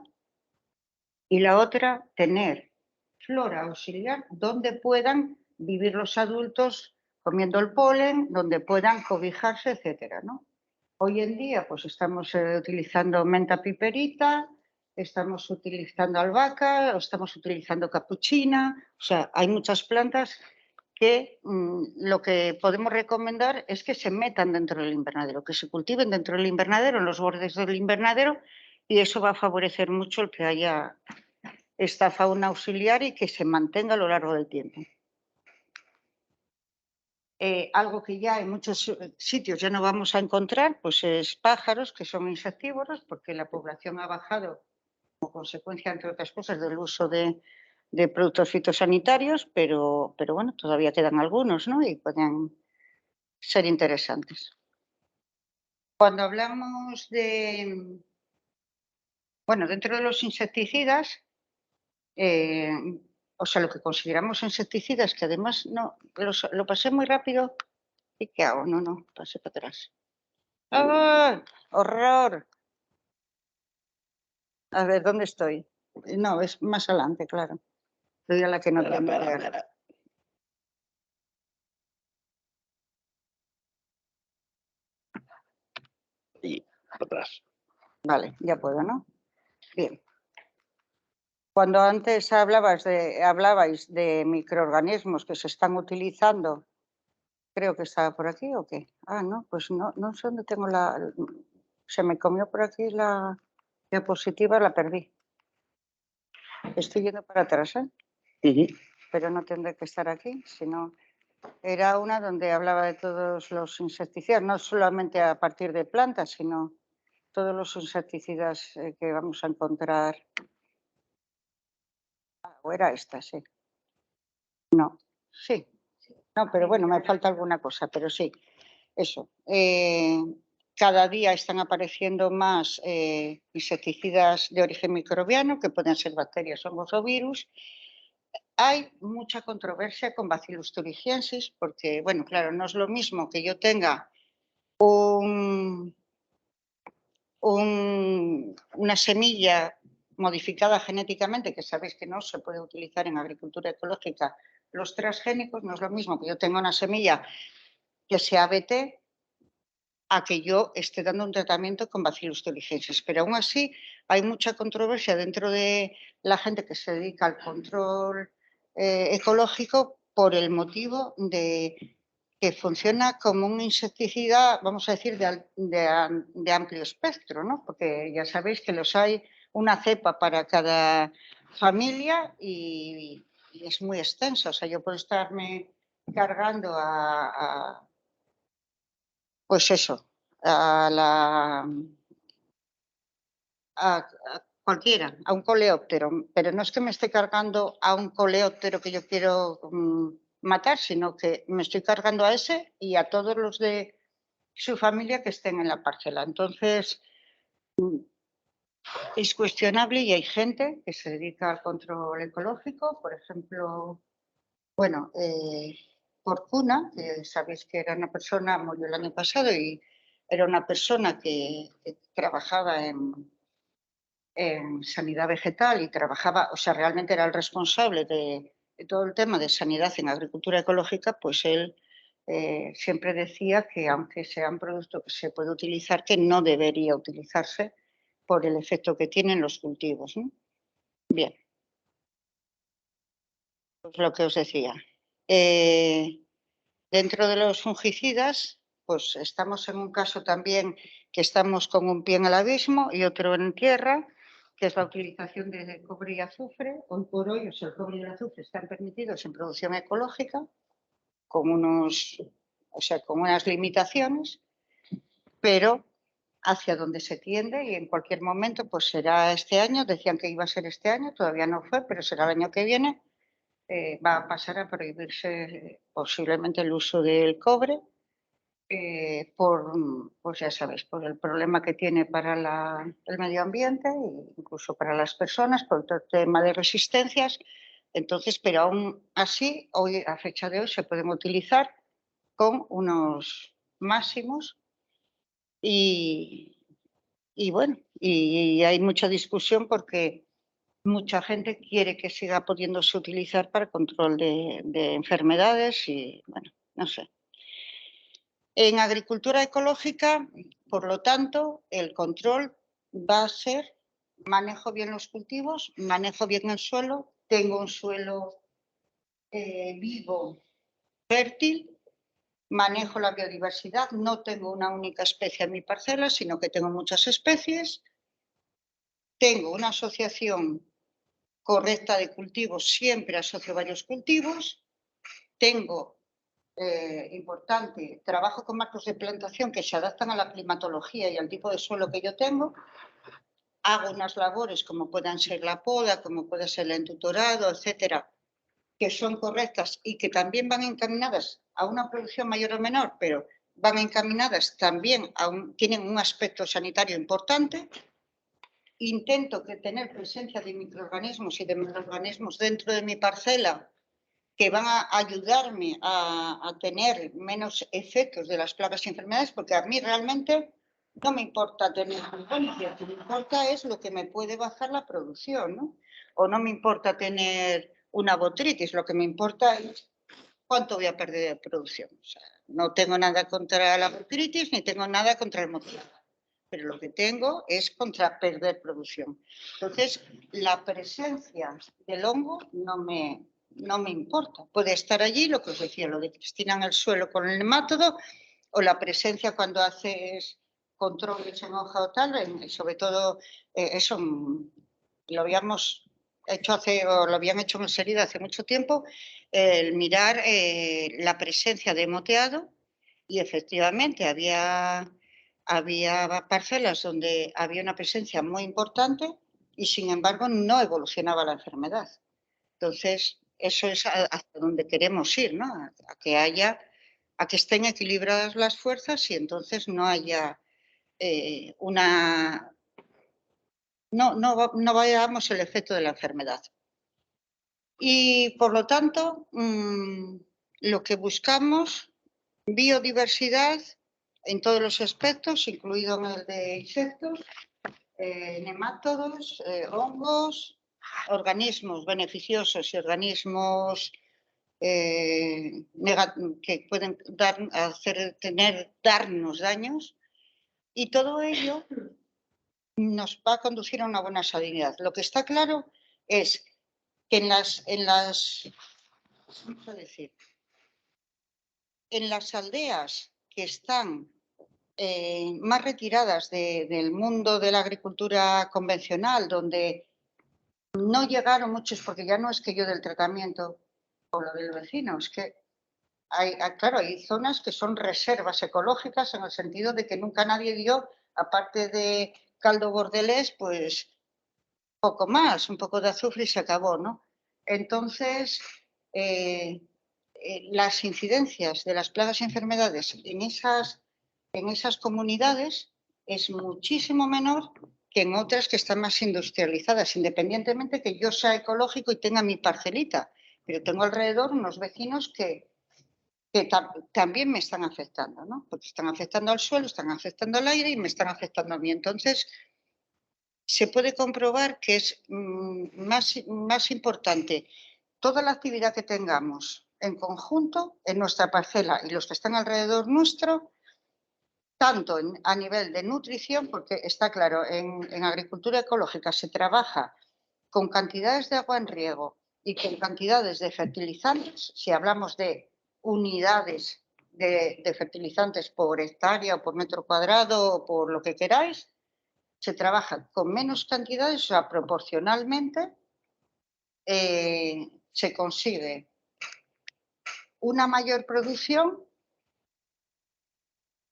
y la otra, tener flora auxiliar donde puedan vivir los adultos comiendo el polen, donde puedan cobijarse, etcétera, ¿no? Hoy en día pues estamos utilizando menta piperita, estamos utilizando albahaca, estamos utilizando capuchina, o sea, hay muchas plantas que lo que podemos recomendar es que se metan dentro del invernadero, que se cultiven dentro del invernadero, en los bordes del invernadero, y eso va a favorecer mucho el que haya esta fauna auxiliar y que se mantenga a lo largo del tiempo. Algo que ya en muchos sitios ya no vamos a encontrar, pues es pájaros, que son insectívoros, porque la población ha bajado como consecuencia, entre otras cosas, del uso de productos fitosanitarios, pero bueno, todavía quedan algunos, ¿no? Y pueden ser interesantes. Cuando hablamos bueno, dentro de los insecticidas, o sea, lo que consideramos insecticidas, que además no, lo pasé muy rápido. ¿Y qué hago? No, pasé para atrás. ¡Ah! ¡Horror! A ver, ¿dónde estoy? No, es más adelante, claro. Soy a la que no Espera, tiene espera, que ver. espera. Y para atrás. Vale, ya puedo, ¿no? Bien. Cuando antes hablabais de microorganismos que se están utilizando, creo que estaba por aquí o qué. Ah, no, pues no sé dónde tengo se me comió por aquí la diapositiva, la perdí. Estoy yendo para atrás, ¿eh? Ujú. Pero no tendré que estar aquí, sino era una donde hablaba de todos los insecticidas, no solamente a partir de plantas, sino todos los insecticidas que vamos a encontrar. O era esta, sí. No, sí. No, pero bueno, me falta alguna cosa, pero sí, eso. Cada día están apareciendo más insecticidas de origen microbiano, que pueden ser bacterias, hongos o virus. Hay mucha controversia con Bacillus thuringiensis, porque, bueno, claro, no es lo mismo que yo tenga una semilla modificada genéticamente, que sabéis que no se puede utilizar en agricultura ecológica, los transgénicos, no es lo mismo que yo tenga una semilla que sea BT a que yo esté dando un tratamiento con Bacillus thuringiensis. Pero aún así hay mucha controversia dentro de la gente que se dedica al control ecológico por el motivo de que funciona como un insecticida, vamos a decir, de amplio espectro, ¿no? Porque ya sabéis que los hay una cepa para cada familia y es muy extenso. O sea, yo puedo estarme cargando pues eso, a cualquiera, a un coleóptero, pero no es que me esté cargando a un coleóptero que yo quiero matar, sino que me estoy cargando a ese y a todos los de su familia que estén en la parcela. Entonces, es cuestionable y hay gente que se dedica al control ecológico, por ejemplo, bueno, Porcuna, que sabéis que era una persona, murió el año pasado y era una persona que trabajaba en sanidad vegetal y trabajaba, o sea, realmente era el responsable de todo el tema de sanidad en agricultura ecológica, pues él siempre decía que aunque sea un producto que se puede utilizar, que no debería utilizarse por el efecto que tienen los cultivos, ¿no? Bien, pues lo que os decía. Dentro de los fungicidas, pues estamos en un caso también que estamos con un pie en el abismo y otro en tierra, que es la utilización de cobre y azufre. Hoy por hoy, o sea, el cobre y el azufre están permitidos en producción ecológica con con unas limitaciones, pero hacia donde se tiende y en cualquier momento, pues será este año, decían que iba a ser este año, todavía no fue, pero será el año que viene, va a pasar a prohibirse posiblemente el uso del cobre pues ya sabes, por el problema que tiene para el medio ambiente e incluso para las personas, por todo el tema de resistencias. Entonces, pero aún así, hoy, a fecha de hoy, se pueden utilizar con unos máximos y, y bueno, y hay mucha discusión porque mucha gente quiere que siga pudiéndose utilizar para control de enfermedades y bueno, no sé. En agricultura ecológica, por lo tanto, el control va a ser manejo bien los cultivos, manejo bien el suelo, tengo un suelo vivo, fértil, manejo la biodiversidad, no tengo una única especie en mi parcela, sino que tengo muchas especies, tengo una asociación correcta de cultivos, siempre asocio varios cultivos, tengo importante, trabajo con marcos de plantación que se adaptan a la climatología y al tipo de suelo que yo tengo. Hago unas labores como puedan ser la poda, como puede ser el entutorado, etcétera, que son correctas y que también van encaminadas a una producción mayor o menor, pero van encaminadas también tienen un aspecto sanitario importante. Intento que tener presencia de microorganismos y de microorganismos dentro de mi parcela que van a ayudarme a tener menos efectos de las plagas y enfermedades, porque a mí realmente no me importa tener beneficio, lo que me importa es lo que me puede bajar la producción, ¿no? O no me importa tener una botrytis, lo que me importa es cuánto voy a perder de producción. O sea, no tengo nada contra la botrytis ni tengo nada contra el moquillo, pero lo que tengo es contra perder producción. Entonces, la presencia del hongo no me importa. Puede estar allí, lo que os decía, lo de Cristina en el suelo con el nemátodo, o la presencia cuando haces controles en hoja o tal, sobre todo eso lo habíamos hecho o lo habían hecho en Serida hace mucho tiempo, el mirar la presencia de moteado, y efectivamente había parcelas donde había una presencia muy importante y sin embargo no evolucionaba la enfermedad. Entonces, eso es hacia donde queremos ir, ¿no? A que estén equilibradas las fuerzas y entonces no haya no vayamos el efecto de la enfermedad. Y por lo tanto, lo que buscamos, biodiversidad en todos los aspectos, incluido en el de insectos, nemátodos, hongos, organismos beneficiosos y organismos que pueden darnos daños, y todo ello nos va a conducir a una buena salinidad. Lo que está claro es que vamos a decir, en las aldeas que están más retiradas del mundo de la agricultura convencional, donde no llegaron muchos, porque ya no es que yo del tratamiento o lo del vecino, es que claro, hay zonas que son reservas ecológicas en el sentido de que nunca nadie dio, aparte de caldo bordelés, pues poco más, un poco de azufre y se acabó, ¿no? Entonces, las incidencias de las plagas y enfermedades en esas comunidades es muchísimo menor que en otras que están más industrializadas, independientemente que yo sea ecológico y tenga mi parcelita, pero tengo alrededor unos vecinos que también me están afectando, ¿no? Porque están afectando al suelo, están afectando al aire y me están afectando a mí. Entonces, se puede comprobar que es más importante toda la actividad que tengamos en conjunto en nuestra parcela y los que están alrededor nuestro, tanto a nivel de nutrición, porque está claro, en agricultura ecológica se trabaja con cantidades de agua en riego y con cantidades de fertilizantes. Si hablamos de unidades de fertilizantes por hectárea o por metro cuadrado o por lo que queráis, se trabaja con menos cantidades, o sea, proporcionalmente se consigue una mayor producción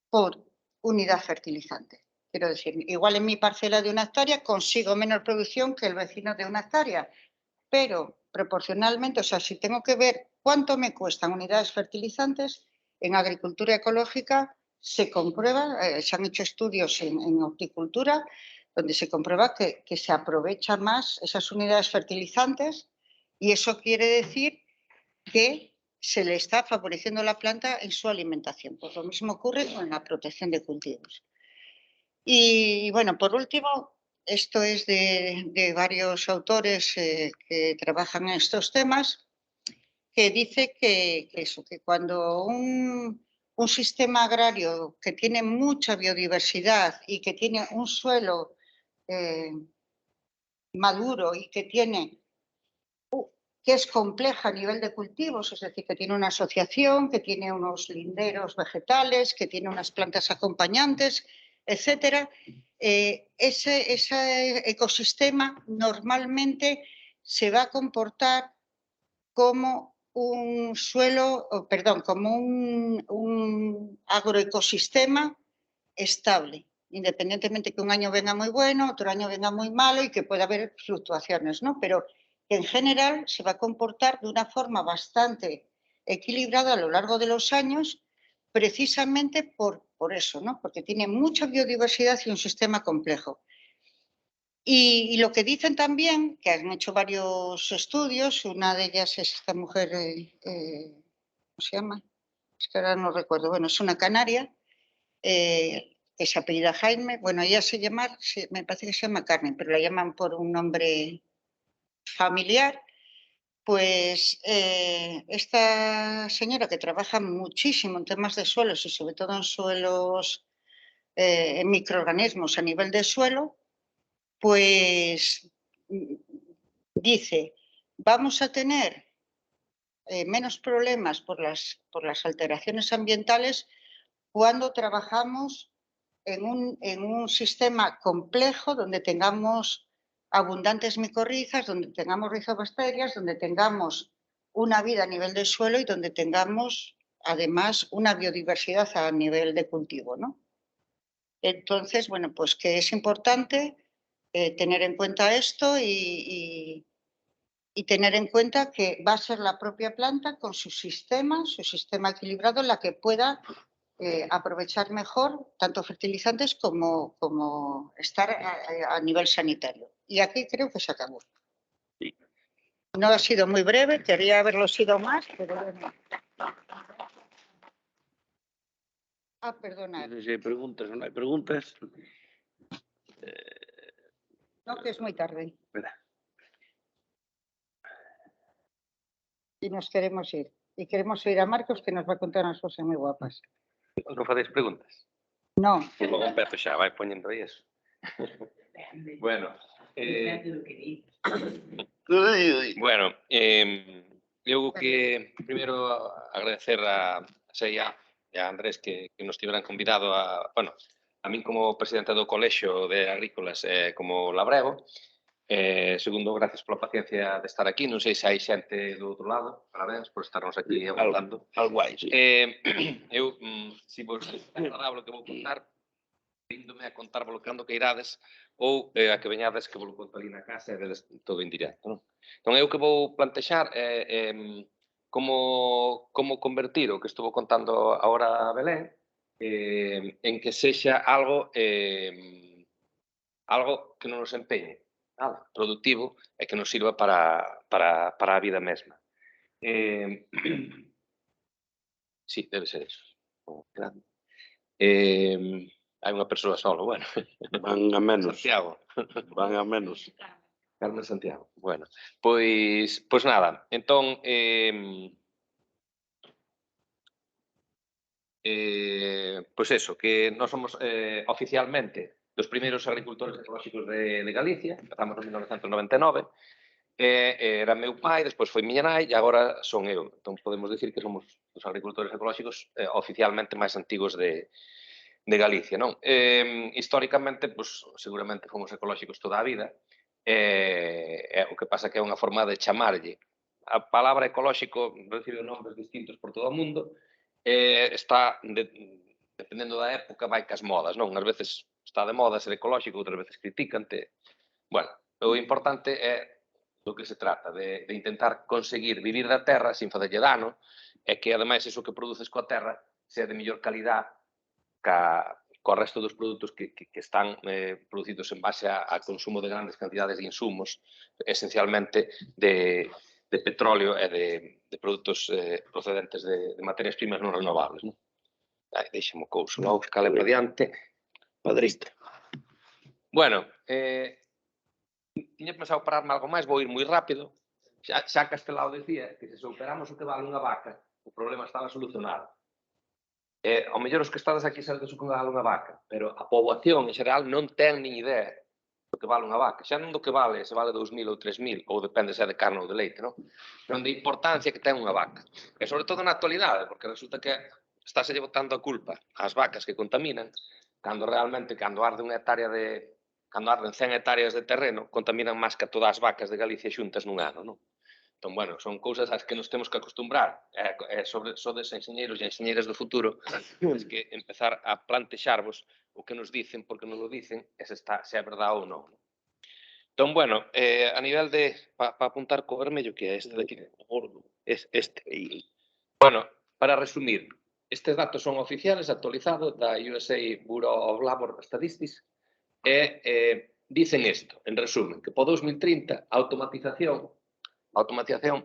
por unidad fertilizante. Quiero decir, igual en mi parcela de 1 hectárea consigo menos producción que el vecino de 1 hectárea, pero proporcionalmente, o sea, si tengo que ver cuánto me cuestan unidades fertilizantes, en agricultura ecológica se comprueba, se han hecho estudios en horticultura, donde se comprueba que se aprovechan más esas unidades fertilizantes, y eso quiere decir que se le está favoreciendo a la planta en su alimentación. Pues lo mismo ocurre con la protección de cultivos. Y bueno, por último, esto es de varios autores que trabajan en estos temas, que dice que cuando un sistema agrario que tiene mucha biodiversidad y que tiene un suelo maduro y que es compleja a nivel de cultivos, es decir, que tiene una asociación, que tiene unos linderos vegetales, que tiene unas plantas acompañantes, etcétera, ese ecosistema normalmente se va a comportar como un como un agroecosistema estable, independientemente que un año venga muy bueno, otro año venga muy malo y que pueda haber fluctuaciones, ¿no? Pero que en general se va a comportar de una forma bastante equilibrada a lo largo de los años, precisamente por eso, ¿no? Porque tiene mucha biodiversidad y un sistema complejo. Y lo que dicen también, que han hecho varios estudios, una de ellas es esta mujer, ¿cómo se llama? Es que ahora no recuerdo, bueno, es una canaria, que se apellida Jaime, bueno, ella se llama, me parece que se llama Carmen, pero la llaman por un nombre familiar. Pues esta señora que trabaja muchísimo en temas de suelos y sobre todo en suelos, en microorganismos a nivel de suelo, pues dice, vamos a tener menos problemas por las alteraciones ambientales cuando trabajamos en un sistema complejo donde tengamos abundantes micorrizas, donde tengamos rizobacterias, donde tengamos una vida a nivel de suelo y donde tengamos además una biodiversidad a nivel de cultivo, ¿no? Entonces, bueno, pues que es importante tener en cuenta esto y tener en cuenta que va a ser la propia planta con su sistema equilibrado, la que pueda aprovechar mejor tanto fertilizantes como estar a nivel sanitario. Y aquí creo que se acabó. Sí. No ha sido muy breve, quería haberlo sido más, pero bueno. Ah, perdona. No sé si hay preguntas o no hay preguntas. No, que es muy tarde. Espera. Y nos queremos ir. Y queremos oír a Marcos, que nos va a contar unas cosas muy guapas. Non fadeis preguntas? No. Pois logo empezo xa, vai poñendo aí eso. Bueno, Depende do que di. bueno, eu que primeiro agradecer a Seia e a Andrés que nos tiveran convidado a, bueno, a min como presidente do Colexio de Agrícolas como labrego. Segundo, gracias pola paciencia de estar aquí. Non sei se hai xente do outro lado. Parabéns por estarnos aquí aguantando. Algo hai, sí. Eu, se vos é agradable que vou contar, índome a contar vos cando que irades ou a que veñades que vos conto ali na casa e vedes todo en directo, non? Entón, eu que vou plantexar como convertir o que estuvo contando agora a Belén en que sexa algo que non nos empeñe, nada, productivo e que nos sirva para a vida mesma. Sí, debe ser eso. Grande. Hai unha persoa solo, bueno. Van a menos. Santiago. Van a menos. Carmen Santiago. Bueno, pois nada. Entón, pois eso, que nós somos oficialmente dos primeiros agricultores ecolóxicos de Galicia. Empezamos en 1999. Era meu pai, despois foi miña nai e agora son eu. Entón podemos dicir que somos os agricultores ecolóxicos oficialmente máis antigos de Galicia, non? Históricamente, pois, seguramente fomos ecolóxicos toda a vida, o que pasa que é unha forma de chamarlle. A palabra ecolóxico recibe nombres distintos por todo o mundo, está, dependendo da época, vai cas modas, non? Ás veces está de moda ser ecolóxico, outras veces criticante. Bueno, o importante é do que se trata, de intentar conseguir vivir da terra sin facerlle dano, e que, ademais, iso que produces coa terra sea de mellor calidad co resto dos produtos que están producidos en base a consumo de grandes cantidades de insumos, esencialmente de petróleo e de produtos procedentes de materias primas non renovables. Non? Deixamo couso, logo que cale para diante. Padrista. Bueno, tiña pensado pararme algo máis, vou ir moi rápido. Xa Castelao decía que se superamos o que vale unha vaca, o problema estaba solucionado. Ao mellor os que estades aquí sabedes o que vale unha vaca, pero a poboación en xeral non ten nin idea do que vale unha vaca. Xa non do que vale, se vale 2.000 ou 3.000, ou depende se é de carne ou de leite, non? Non de importancia que ten unha vaca. E sobre todo na actualidade, porque resulta que estáse botando a culpa ás vacas que contaminan, cando realmente, cando arden 100 hectáreas de terreno, contaminan máis que todas as vacas de Galicia xuntas nun ano, non? Entón, bueno, son cousas ás que nos temos que acostumbrar. Sodes enxeñeiros e enxeñeiras do futuro, tens que empezar a plantexarvos o que nos dicen, porque nos lo dicen, e se é verdade ou non. Entón, bueno, a nivel de... Para apuntar co vermello, que é este daqui, gordo, es este. Bueno, para resumir, estes datos son oficiales, actualizados, da USA Bureau of Labor Statistics, e dicen isto, en resumen, que para 2030 a automatización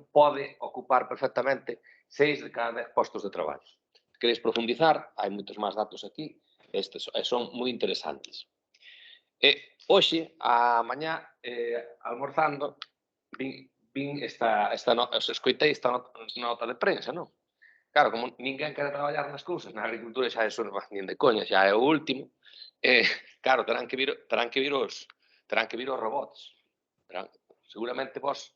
pode ocupar perfectamente 6 de cada 10 postos de traballo. Se queréis profundizar, hai moitos máis datos aquí, estes son moi interesantes. Hoxe, a mañá, almorzando, escoitei esta nota de prensa, non? Claro, como ninguén quere traballar nas cousas, na agricultura xa é nin de coña, xa é o último, claro, terán que vir os robots. Seguramente vos,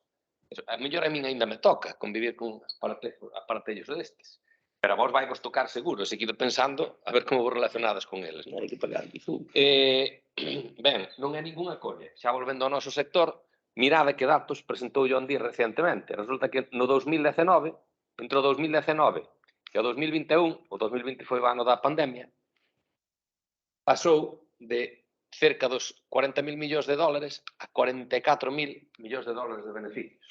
a mellor a min ainda me toca convivir con aparatellos destes, pero a vos vai vos tocar seguro, se quedo pensando a ver como vos relacionadas con eles. Hai que pagar bizum. Ben, non é ningunha coña. Xa volvendo ao noso sector, mirade que datos presentou John Deere recientemente. Resulta que no 2019, entre o 2019 e o 2021, o 2020 foi o ano da pandemia, pasou de cerca dos 40.000 millóns de dólares a 44.000 millóns de dólares de beneficios.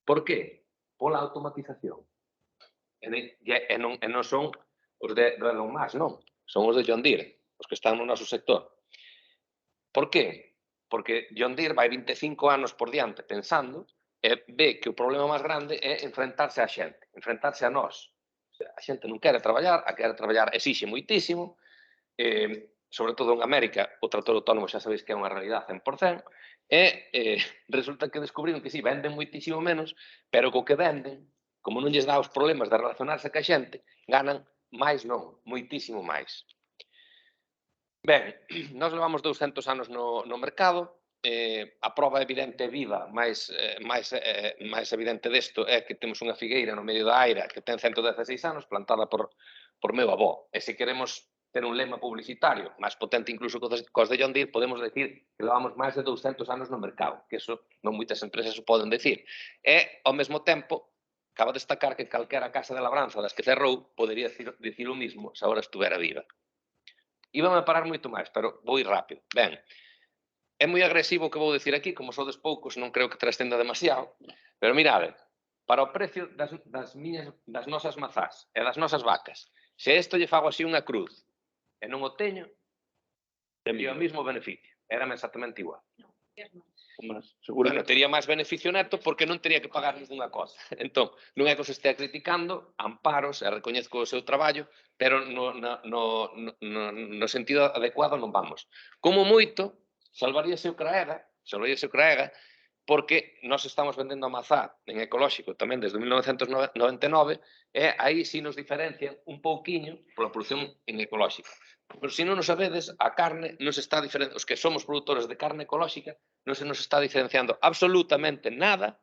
Por qué? Pola automatización. E non son os de Elon Musk, non. Son os de John Deere, os que están no noso sector. Por qué? Porque John Deere vai 25 anos por diante pensando e ve que o problema máis grande é enfrentarse á xente, enfrentarse a nós. A xente non quere traballar, a quere traballar exixe moitísimo, sobre todo en América, o trator autónomo xa sabéis que é unha realidade 100%, e resulta que descubriron que si, venden moitísimo menos, pero co que venden, como non lles dá os problemas de relacionarse ca xente, ganan máis non, moitísimo máis. Ben, nós levamos 200 anos no mercado, a prova evidente e viva máis evidente desto é que temos unha figueira no medio da aira que ten 116 anos, plantada por meu avó. E se queremos ter un lema publicitario máis potente incluso cos de John Deere, podemos decir que levamos máis de 200 anos no mercado, que eso non moitas empresas o poden decir. E, ao mesmo tempo, acaba de destacar que calquera casa de labranza das que cerrou podería dicir o mismo se agora estuvera viva. Íbame a parar moito máis, pero vou ir rápido. Ben, é moi agresivo o que vou dicir aquí, como sodes poucos, non creo que trascenda demasiado, pero mirade, para o precio das nosas mazás e das nosas vacas, se isto lle fago así unha cruz e non o teño, tería o mismo beneficio, érame exactamente igual. Bueno, tería máis beneficio neto porque non tería que pagar ninguna cosa. Entón, non é que os estea criticando, amparos e recoñezco o seu traballo, pero no sentido adecuado non vamos. Como moito, salvaríase o Craega, porque nós estamos vendendo a mazá en ecolóxico tamén desde 1999 e aí si nos diferencian un pouquiño pola produción en ecolóxico. Pero se non nos sabedes, a carne nos está diferenciando, os que somos produtores de carne ecolóxica, non se nos está diferenciando absolutamente nada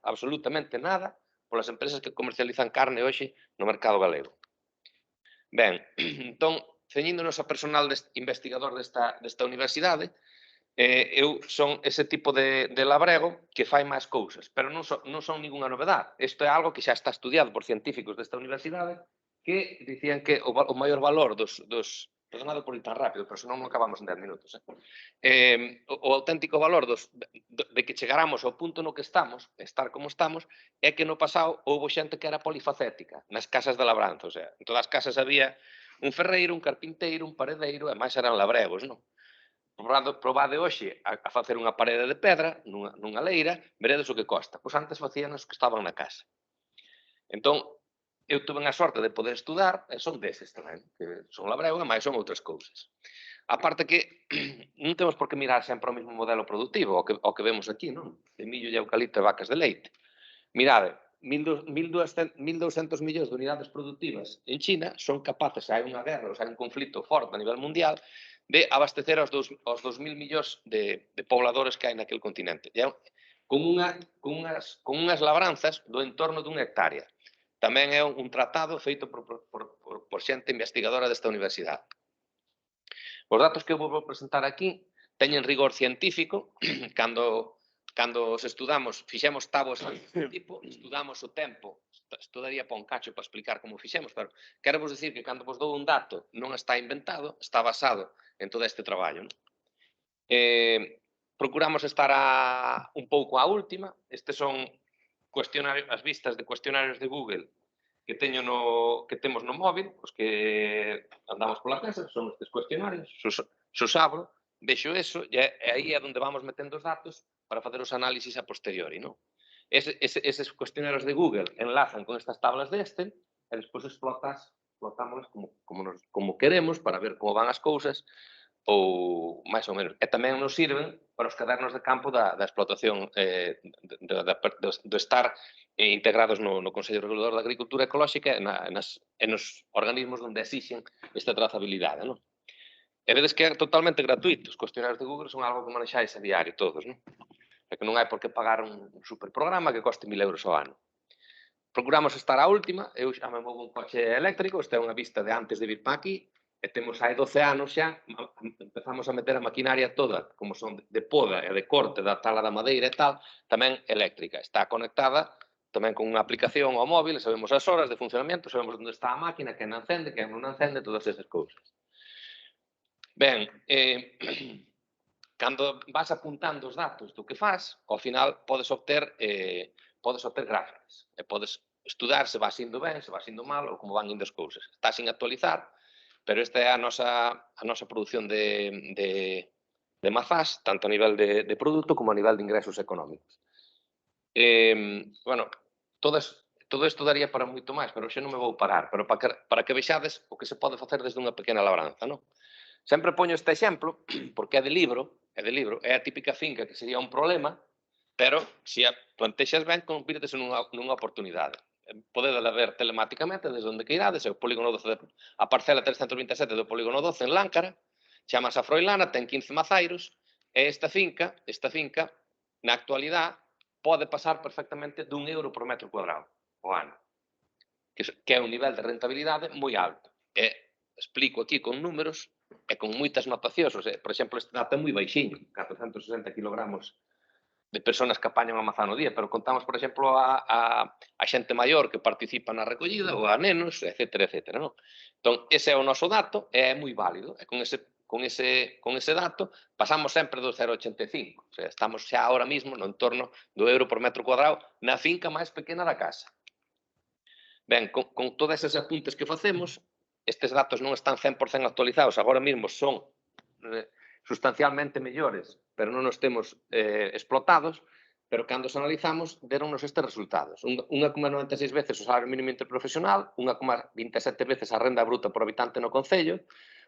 polas empresas que comercializan carne hoxe no mercado galego. Ben, entón, ceñíndonos a personal investigador desta universidade, eu son ese tipo de labrego que fai máis cousas, pero non son ninguna novedade. Isto é algo que xa está estudiado por científicos desta universidade que dicían que o maior valor perdonado por ir tan rápido, pero senón non acabamos en 10 minutos. O auténtico valor de que chegaramos ao punto no que estamos, estar como estamos, é que no pasado houve xente que era polifacética nas casas de labranza. O sea, en todas as casas había un ferreiro, un carpinteiro, un paredeiro, e máis eran labregos, non? Probade hoxe a facer unha parede de pedra nunha leira, veredes o que costa. Pois antes facían os que estaban na casa. Entón, eu tuve a sorte de poder estudar, e son deses tamén, que son labrego e máis son outras cousas. A parte que non temos por que mirar sempre o mesmo modelo productivo, o que vemos aquí, non? De millo e eucalipto e vacas de leite. Mirade, 1.200 millóns de unidades productivas en China son capaces, se hai unha guerra ou se hai un conflito forte a nivel mundial, de abastecer aos 2.000 millóns de pobladores que hai naquele continente. Con unhas labranzas do entorno dun hectárea. Tamén é un tratado feito por xente investigadora desta universidade. Os datos que eu vou presentar aquí teñen rigor científico. Cando os estudamos, fixemos tabos deste tipo, estudamos o tempo, estudaría para un cacho para explicar como fixemos, pero quero vos dicir que cando vos dou un dato non está inventado, está basado en todo este traballo. Procuramos estar un pouco á última. Estes son as vistas de cuestionarios de Google que temos no móvil, os que andamos pola casa, son estes cuestionarios, xos abro, vexo eso, e aí é onde vamos metendo os datos para facer os análisis a posteriori, non? Eses cuestionarios de Google enlazan con estas tablas de Excel e despois explotámolas como queremos para ver como van as cousas ou máis ou menos. E tamén nos sirven para os cadernos de campo da explotación do estar integrados no Consello Regulador da Agricultura Ecolóxica e nos organismos onde exixen esta trazabilidade, non? E vedes que é totalmente gratuito. Os cuestionarios de Google son algo que manexáis a diario todos, non? É que non hai por que pagar un superprograma que coste 1.000 euros ao ano. Procuramos estar á última, eu xa me movo un coche eléctrico, esta é unha vista de antes de vir para aquí, e temos hai 12 anos xa, empezamos a meter a maquinaria toda, como son de poda e de corte da tala da madeira e tal, tamén eléctrica. Está conectada tamén con unha aplicación ao móvil, sabemos as horas de funcionamento, sabemos onde está a máquina, quen encende, quen non encende, todas esas cousas. Ben, cando vas apuntando os datos do que faz, ao final podes obter gráficas e podes estudar se vas indo ben, se vas indo mal ou como van indo as cousas. Está sin actualizar, pero esta é a nosa produción de mazás, tanto a nivel de produto como a nivel de ingresos económicos. Bueno, todo isto daría para moito máis, pero xa non me vou parar, pero para que vexades o que se pode facer desde unha pequena labranza, non? Sempre poño este exemplo, porque é de libro, é a típica finca que sería un problema, pero se a plantexas ben, convírtese nunha oportunidade. Podedela ver telemáticamente desde onde queirades, o polígono 12, a parcela 327 do polígono 12 en Láncara, chamase a Froilana, ten 15 mazairos, e esta finca, na actualidade, pode pasar perfectamente d'1 euro por metro cuadrado ao ano, que é un nivel de rentabilidade moi alto. E explico aquí con números e con moitas notacións. Por exemplo, este dato é moi baixiño, 460 kilogramos de personas que apañan a mazá no día, pero contamos, por exemplo, a xente maior que participa na recollida, ou a nenos, etcétera, etcétera, non? Entón, ese é o noso dato, e é moi válido, e con ese dato pasamos sempre do 0,85, o sea, estamos xa ahora mismo no entorno do euro por metro cuadrado na finca máis pequena da casa. Ben, con todos eses apuntes que facemos, estes datos non están 100% actualizados, agora mesmo son sustancialmente mellores, pero non os temos explotados, pero cando os analizamos, deronnos estes resultados. 1,96 veces o salario mínimo interprofesional, 1,27 veces a renda bruta por habitante no Concello,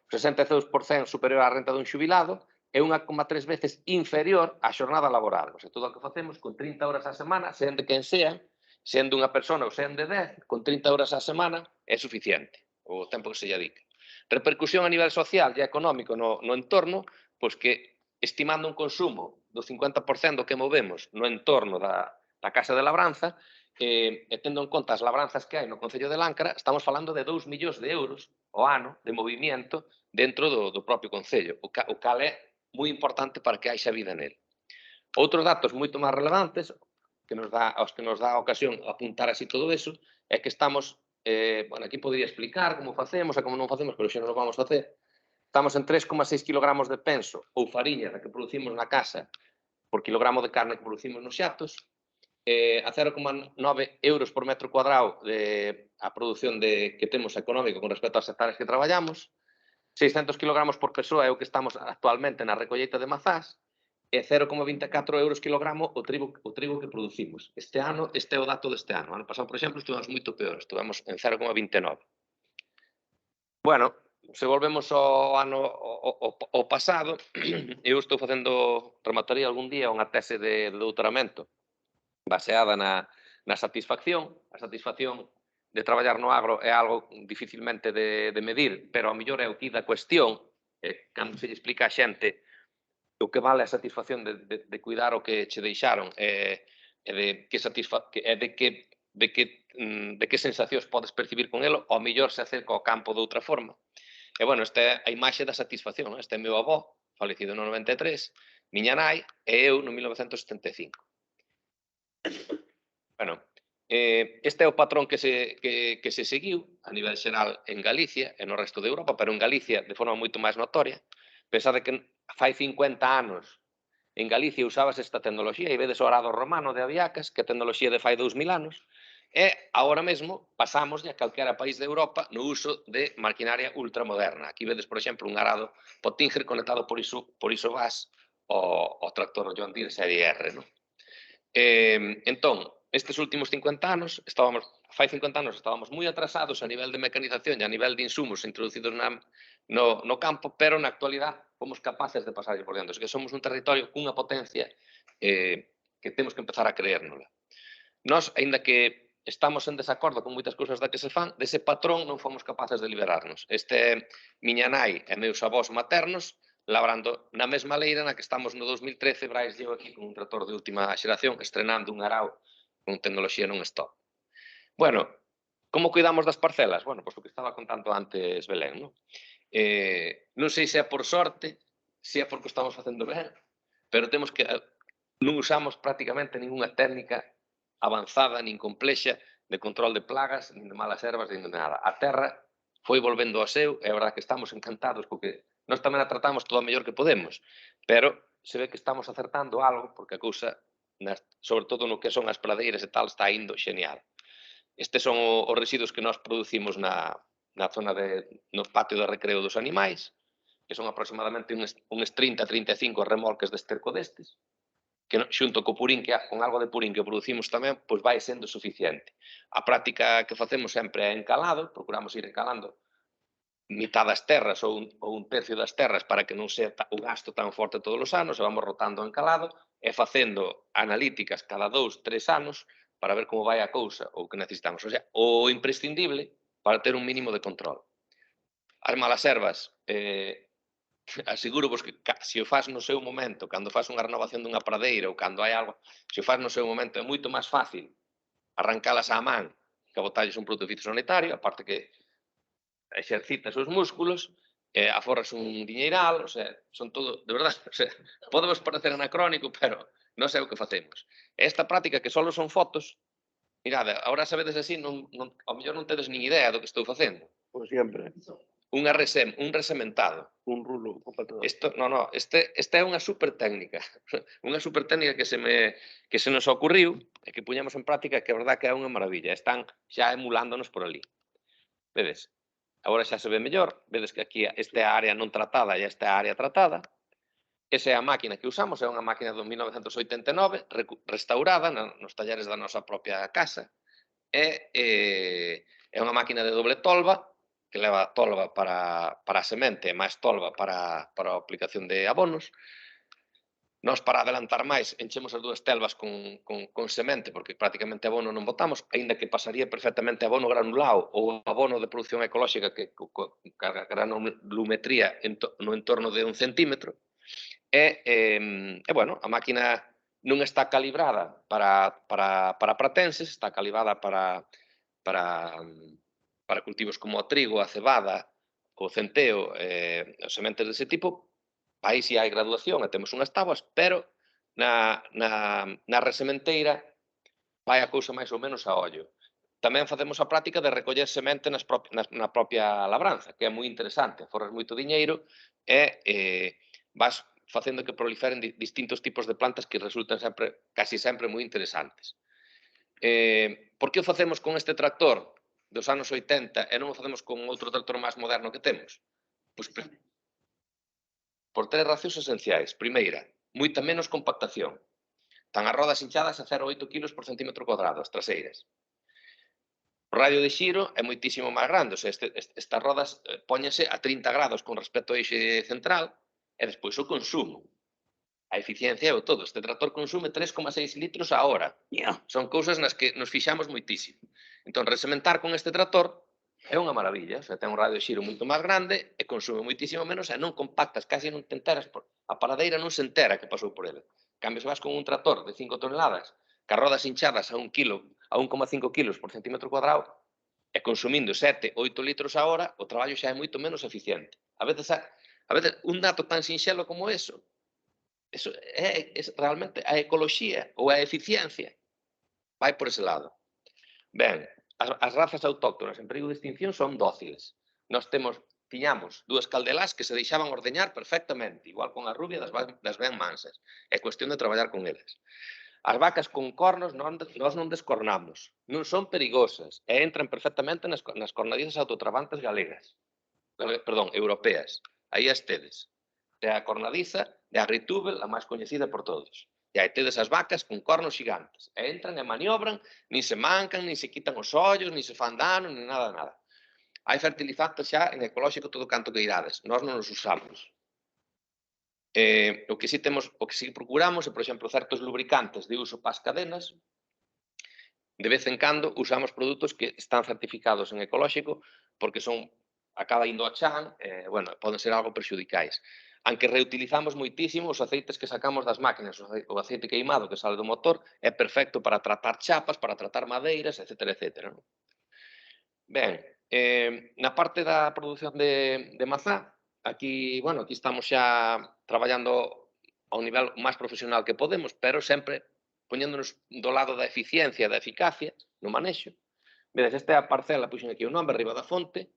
o 62% superior á renta dun xubilado, e 1,3 veces inferior á xornada laboral. O sea, todo o que facemos con 30 horas á semana, sean de quen sean, sendo unha persona ou sean de 10, con 30 horas á semana é suficiente o tempo que se lle dedica. Repercusión a nivel social e económico no entorno, pois que estimando un consumo do 50% do que movemos no entorno da Casa de Labranza, e tendo en conta as labranzas que hai no Concello de Láncara, estamos falando de 2 millóns de euros ao ano de movimiento dentro do propio Concello, o cal é moi importante para que haixa vida nel. Outros datos moito máis relevantes, aos que nos dá a ocasión apuntar así todo eso, é que estamos, bueno, aquí podría explicar como facemos e como non facemos, pero xa non o vamos a facer. Estamos en 3,6 kilogramos de penso ou fariña da que producimos na casa por kilogramo de carne que producimos nos xatos, a 0,9 euros por metro cuadrado a produción que temos económico con respecto ás hectáreas que traballamos, 600 kilogramos por persoa é o que estamos actualmente na recolleita de mazás, e 0,24 euros kilogramo o trigo que producimos. Este é o dato deste ano. O ano pasado, por exemplo, estivemos moito peor, estivemos en 0,29. Bueno, se volvemos ao pasado, eu estou remataría algún día unha tese de doutoramento baseada na satisfacción. A satisfacción de traballar no agro é algo dificilmente de medir, pero ao mellor é o que da cuestión, cando se lle explica a xente o que vale a satisfacción de cuidar o que che deixaron e de que sensacións podes percibir con elo, ao mellor se acerca ao campo de outra forma. E, bueno, esta é a imaxe da satisfacción. Este é meu avó, falecido no 93, miña nai e eu no 1975. Bueno, este é o patrón que se seguiu a nivel xeral en Galicia e no resto de Europa, pero en Galicia de forma moito máis notoria. Pensade que fai 50 anos en Galicia usabas esta tecnoloxía e vedes o arado romano de Aviacas, que é tecnoloxía de fai 2000 anos, E agora mesmo pasamos a calquera país de Europa no uso de maquinaria ultramoderna. Aquí vedes, por exemplo, un arado Pottinger conectado por isobás ao tractor John Deere Serie R. No? Entón, estes últimos 50 anos, fai 50 anos estábamos moi atrasados a nivel de mecanización e a nivel de insumos introducidos no campo, pero na actualidade fomos capaces de pasar por diante. Que somos un territorio cunha potencia que temos que empezar a creérnosla. Nós, aínda que estamos en desacordo con moitas cousas da que se fan, dese patrón non fomos capaces de liberarnos. Este miña nai e meus avós maternos labrando na mesma leira na que estamos no 2013, Brais llevo aquí con un tractor de última xeración, estrenando un arao con tecnoloxía non stop. Bueno, como cuidamos das parcelas? Bueno, pois o que estaba contando antes Belén, non? Non sei se é por sorte, se é porque estamos facendo ben, pero temos que non usamos prácticamente ninguna técnica avanzada nin complexa de control de plagas, nin de malas ervas, nin de nada. A terra foi volvendo ao seu, e a verdade que estamos encantados porque nós tamén a tratamos todo o mellor que podemos, pero se ve que estamos acertando algo porque a cousa, sobre todo no que son as pradeiras e tal, está indo genial. Estes son os residuos que nós producimos na zona no patio de recreo dos animais, que son aproximadamente uns 30-35 remolques de esterco destes, que xunto co purín, con algo de purín que producimos tamén, pois vai sendo suficiente. A práctica que facemos sempre é encalado, procuramos ir encalando mitad das terras ou un tercio das terras para que non sea o gasto tan forte todos os anos, e vamos rotando o encalado e facendo analíticas cada 2-3 anos para ver como vai a cousa ou que necesitamos. O sea, o imprescindible para ter un mínimo de control. As malas ervas, aseguro vos que se o faz no seu momento, cando faz unha renovación dunha pradeira ou cando hai algo, se o faz no seu momento é moito máis fácil arrancalas á man que botalles un produto fitosanitario, aparte que exercitas os músculos, aforras un diñeiral, o sea, son todo, de verdade, o sea, podemos parecer anacrónico, pero non sei o que facemos. Esta práctica que só son fotos, mirade, agora sabedes así, ao mellor non tedes nin idea do que estou facendo. Por siempre. Un resementado. Un rulo. Este é unha super técnica. Unha super técnica que se nos ocurriu e que puñamos en práctica, que a verdade que é unha maravilla. Están xa emulándonos por ali. Vedes? Agora xa se ve mellor. Vedes que aquí esta é a área non tratada e esta é a área tratada. Esa é a máquina que usamos. É unha máquina do 1989, restaurada nos talleres da nosa propia casa. É unha máquina de doble tolva, que leva tolva para a semente e máis tolva para a aplicación de abonos. Nós, para adelantar máis, enchemos as dúas telvas con semente, porque prácticamente abono non botamos, aínda que pasaría perfectamente abono granulado ou abono de produción ecolóxica que carga granulometría no entorno de 1 centímetro. Bueno, a máquina non está calibrada para pratenses, está calibrada para cultivos como o trigo, a cebada, o centeo, as sementes dese tipo. Aí si hai graduación e temos unhas táboas, pero na resementeira vai a cousa máis ou menos a ollo. Tamén facemos a práctica de recoller semente na propia labranza, que é moi interesante. Aforras moito diñeiro e vas facendo que proliferen distintos tipos de plantas que resultan casi sempre moi interesantes. Por que o facemos con este tractor dos anos 80 e non o facemos con outro tractor máis moderno que temos? Pois por 3 razóns esenciais. Primeira, moita menos compactación. Están as rodas hinchadas a 0,8 kg por centímetro cuadrado, as traseiras. O radio de xiro é moitísimo máis grande, o sea, estas rodas póñense a 30 grados con respecto ao eixe central, e despois o consumo. A eficiencia é o todo. Este tractor consume 3,6 litros a hora. Son cousas nas que nos fixamos moitísimo. Entón, resementar con este tractor é unha maravilla. O sea, ten un radio de xiro moito máis grande e consume moitísimo menos e non compactas, casi non te enteras. A paradeira non se entera que pasou por ele. En cambio, se vas con un tractor de 5 toneladas, que rodas hinchadas a 1,5 kilos por centímetro cuadrado, e consumindo 7-8 litros a hora, o traballo xa é moito menos eficiente. A veces un dato tan sinxelo como eso é realmente a ecoloxía ou a eficiencia. Vai por ese lado. Ben, as razas autóctonas en perigo de extinción son dóciles. Nós tiñamos 2 caldelás que se deixaban ordeñar perfectamente, igual con a rubia das ben mansas. É cuestión de traballar con eles. As vacas con cornos nós non descornamos, non son perigosas e entran perfectamente nas cornadizas autotrabantes galegas, perdón, europeas. Aí as tedes. É a cornadiza de Agritúbel, a máis coñecida por todos. E aí tedes as vacas con cornos xigantes. E entran e maniobran, nin se mancan, nin se quitan os ollos, nin se fan dano, nin nada. Hai fertilizantes xa en ecolóxico todo canto que irades. Nós non os usamos. O que si procuramos é, por exemplo, certos lubricantes de uso para as cadenas. De vez en cando usamos produtos que están certificados en ecolóxico porque son, acaba indo a chan, bueno, poden ser algo perxudicais. Aunque reutilizamos moitísimo os aceites que sacamos das máquinas, o aceite queimado que sale do motor é perfecto para tratar chapas, para tratar madeiras, etc. Ben, na parte da produción de mazá, aquí estamos xa traballando a un nivel máis profesional que podemos, pero sempre poñéndonos do lado da eficiencia, da eficacia no manexo. Vedes, esta é a parcela, puxen aquí o nome, arriba da fonte,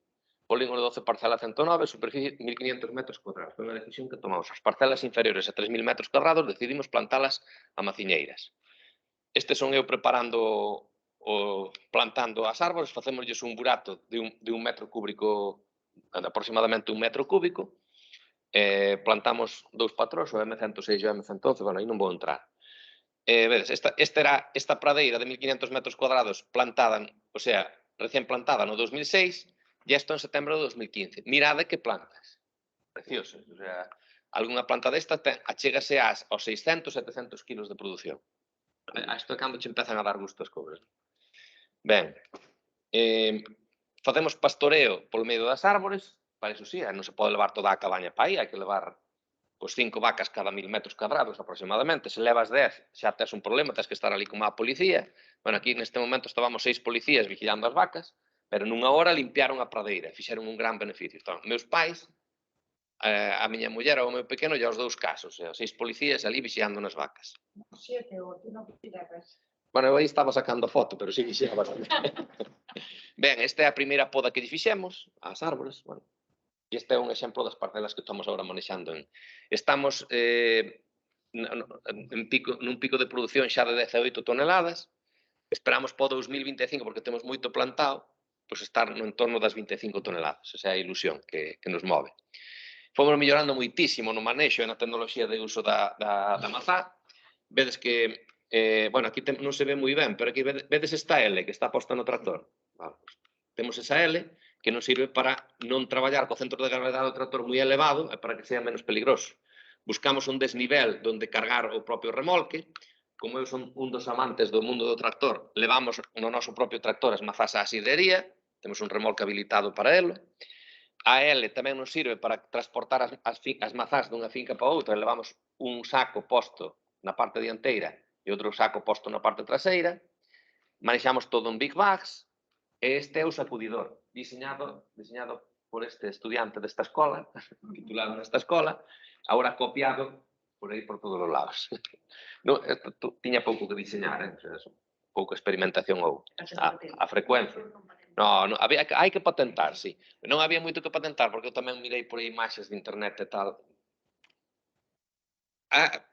polígono 12, parcela 109, superficie 1.500 metros cuadrados. Foi unha decisión que tomamos. As parcelas inferiores a 3.000 metros cuadrados decidimos plantalas a maciñeiras. Estes son eu preparando plantando as árbores, facémoslles un burato de un metro cúbico, aproximadamente un metro cúbico, plantamos 2 patróns, o M106 e o M111, aí non vou entrar. Vedes, esta pradeira de 1.500 metros cuadrados plantada, o sea, recén plantada no 2006, e isto en setembro de 2015. Mirade que plantas, preciosas, o sea, algunha planta desta achégase aos 600, 700 kilos de produción. Isto é cando che empezan a dar gusto as cobras. Ben, facemos pastoreo polo medio das árbores, para iso sí, non se pode levar toda a cabaña para aí, hai que levar 5 vacas cada 1.000 metros cuadrados aproximadamente. Se levas 10 xa tes un problema, tes que estar ali como a policía. Bueno, aquí neste momento estábamos 6 policías vigilando as vacas, pero nunha hora limpiaron a pradeira, fixeron un gran beneficio. Estaban meus pais, a miña muller e o meu pequeno e os 2 casos, 6 policías ali vigilando nas vacas. 7 ou tú non vigilabas. Bueno, eu aí estaba sacando foto, pero sí vigilaba bastante. Ben, esta é a primeira poda que lle fixemos ás árbores. Bueno, e este é un exemplo das parcelas que estamos agora manexando. Estamos nun pico de produción xa de 18 toneladas. Esperamos para o 2025, porque temos moito plantado, pois estar no entorno das 25 toneladas. Esa é a ilusión que nos move. Fomos mellorando moitísimo no manexo e na tecnoloxía de uso da mazá. Vedes que aquí non se ve moi ben, pero aquí vedes esta L que está posta no tractor. Temos esa L que nos sirve para non traballar co centro de gravedade do tractor moi elevado e para que sea menos peligroso. Buscamos un desnivel donde cargar o propio remolque. Como eu son un dos amantes do mundo do tractor, levamos no noso propio tractor as mazás á sidrería, temos un remolque habilitado para elo. A L tamén nos sirve para transportar as mazás dunha finca para outra, levamos un saco posto na parte dianteira e outro saco posto na parte traseira, manexamos todo en big bags, e este é o sacudidor, diseñado por este estudiante desta escola, titulado nesta escola, agora copiado por aí por todos os lados. Tiña pouco que diseñar, pouco experimentación ou a frecuencia. Non, hai que patentar, sí. Non había moito que patentar, porque eu tamén mirei por aí imaxes de internet e tal.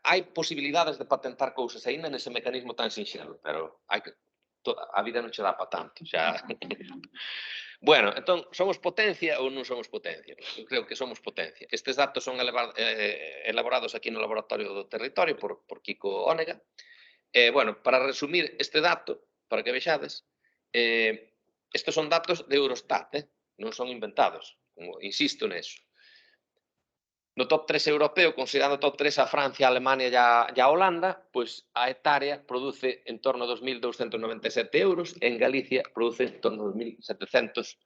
Hai posibilidades de patentar cousas aínda nese mecanismo tan sinxelo, pero a vida non che dá para tanto. Bueno, entón, somos potencia ou non somos potencia? Eu creo que somos potencia. Estes datos son elaborados aquí no Laboratorio do Territorio por Kiko Ónega. Bueno, para resumir este dato, para que vexades, estes son datos de Eurostat, non son inventados, insisto neso. No top 3 europeo, considerando top 3 a Francia, a Alemania e a Holanda, pois a hectárea produce en torno a 2.297 euros, en Galicia produce en torno a 2.737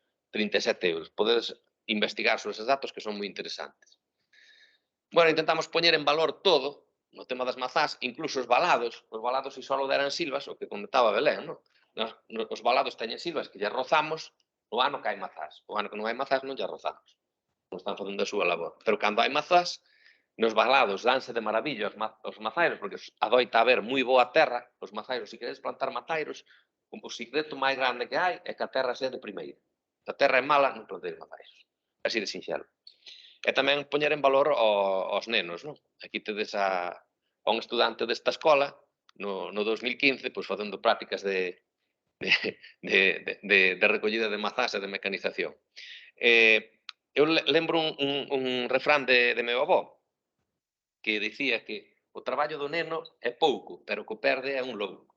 euros. Podedes investigar sobre esos datos que son moi interesantes. Bueno, intentamos poñer en valor todo, no tema das mazás, incluso os valados se só deran silvas, o que comentaba Belén, non? Os valados teñen silvas que lle rozamos no ano que hai mazás. O ano que non hai mazás non lle rozamos. Non están facendo a súa labor. Pero cando hai mazás, nos valados danse de maravilla os mazairos, porque adoita haber moi boa terra, os mazairos, se queredes plantar mazairos, o secreto máis grande que hai é que a terra sea de primeira. Se a terra é mala, non planteis mazairos. Así de sinxelo. E tamén poñer en valor os nenos, non? Aquí tedes a un estudante desta escola no 2015, pois facendo prácticas de recollida de mazás e de mecanización. Eu lembro un refrán de meu avó que dicía que o traballo do neno é pouco, pero que o perde é un lobo.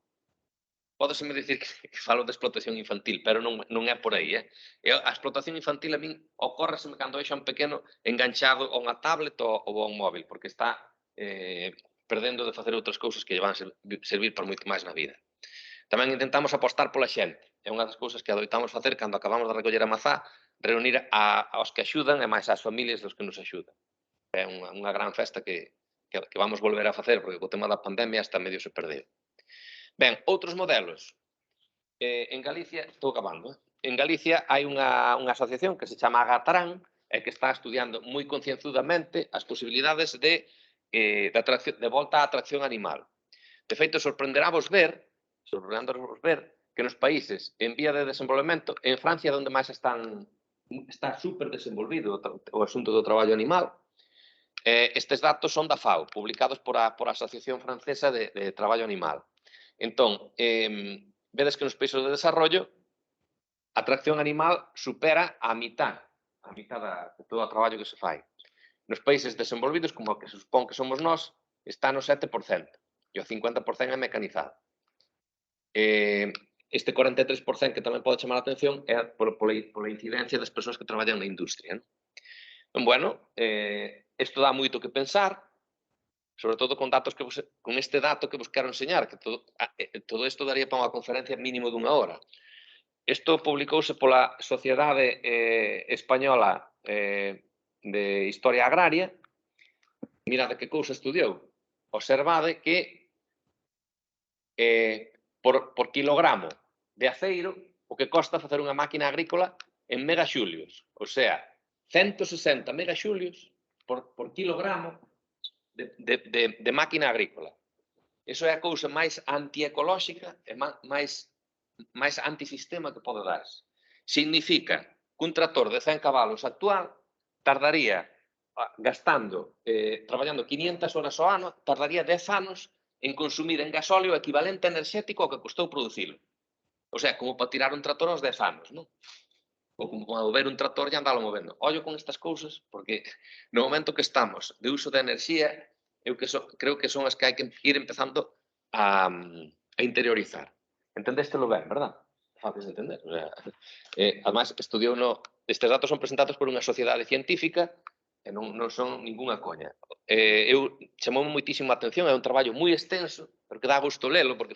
Pódeseme dicir que falo de explotación infantil, pero non é por aí. A explotación infantil a min ocórreseme cando é xa un pequeno enganchado a unha tablet ou a un móvil, porque está perdendo de facer outras cousas que lle van servir para moito máis na vida. Tamén intentamos apostar pola xente. É unha das cousas que adoitamos facer cando acabamos de recoller a mazá, reunir aos que axudan e máis ás familias dos que nos axudan. É unha gran festa que vamos volver a facer, porque co tema da pandemia hasta medio se perdeu. Ben, outros modelos. En Galicia, estou acabando, en Galicia hai unha asociación que se chama Agatarán e que está estudiando moi concienzudamente as posibilidades de volta á atracción animal. De feito, sorprenderávos ver que nos países en vía de desenvolvemento, en Francia é onde máis está super desenvolvido o asunto do traballo animal. Estes datos son da FAO, publicados por a Asociación Francesa de Traballo Animal. Entón, vedes que nos países de desarrollo a atracción animal supera a mitad de todo o traballo que se fai. Nos países desenvolvidos, como o que se supón que somos nós, está no 7%, e o 50% é mecanizado. Este 43% que tamén pode chamar a atención é pola incidencia das persoas que traballan na industria. Bueno, isto dá moito que pensar, sobre todo con este dato que vos quero enseñar, que todo isto daría para unha conferencia mínimo dunha hora. Isto publicouse pola Sociedade Española de Historia Agraria. Mirade que cousa estudiou. Observade que por kilogramo de aceiro o que costa facer unha máquina agrícola en megaxulios. O sea, 160 megaxulios por kilogramo de máquina agrícola. Iso é a cousa máis antiecolóxica e máis antisistema que pode darse. Significa que un tractor de 100 cabalos actual tardaría, traballando 500 horas ao ano, tardaría 10 anos en consumir en gasóleo o equivalente enerxético ao que costou producilo. O sea, como para tirar un tractor aos 10 anos, non? Ou como para mover un tractor e andalo movendo. Ollo con estas cousas, porque no momento que estamos de uso de enerxía, eu creo que son as que hai que ir empezando a interiorizar. Entendéstelo ben, verdad? Fácil de entender. Además, estes datos son presentados por unha sociedade científica e non son ninguna coña. Chamou moitísimo a atención, é un traballo moi extenso, pero que dá gusto lelo, porque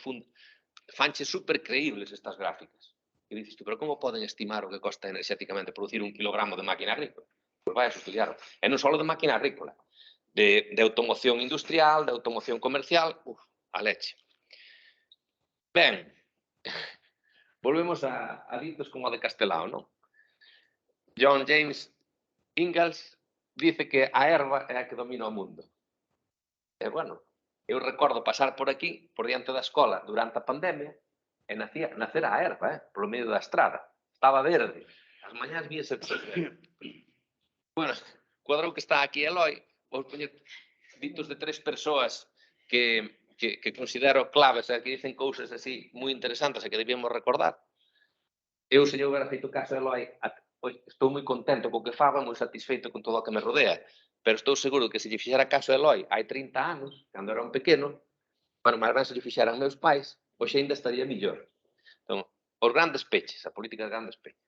fanche super creíbles estas gráficas. E dices tú, pero como poden estimar o que costa enerxéticamente producir 1 kilogramo de máquina agrícola? Pois vai a estudiar. E non só de máquina agrícola, de automoción industrial, de automoción comercial, a leche. Ben, volvemos a ditos como o de Castelao, non? John James Ingalls dice que a erva é a que domina o mundo. E, bueno, eu recordo pasar por aquí, por diante da escola, durante a pandemia, e nacer a erva, polo medio da estrada. Estaba verde. As mañás víase todo verde. Bueno, cuadrou que está aquí Eloi, vou poñer ditos de 3 persoas que considero claves e que dicen cousas así moi interesantes e que debíamos recordar. Eu, se eu hubiera feito caso a Eloi, estou moi contento co que fago, moi satisfeito con todo o que me rodea, pero estou seguro que se lle fixera caso a Eloi hai 30 anos, cando era un pequeno, máis ben se lle fixeran meus pais, hoxe ainda estaría millor. Entón, os grandes peches, a política de grandes peches.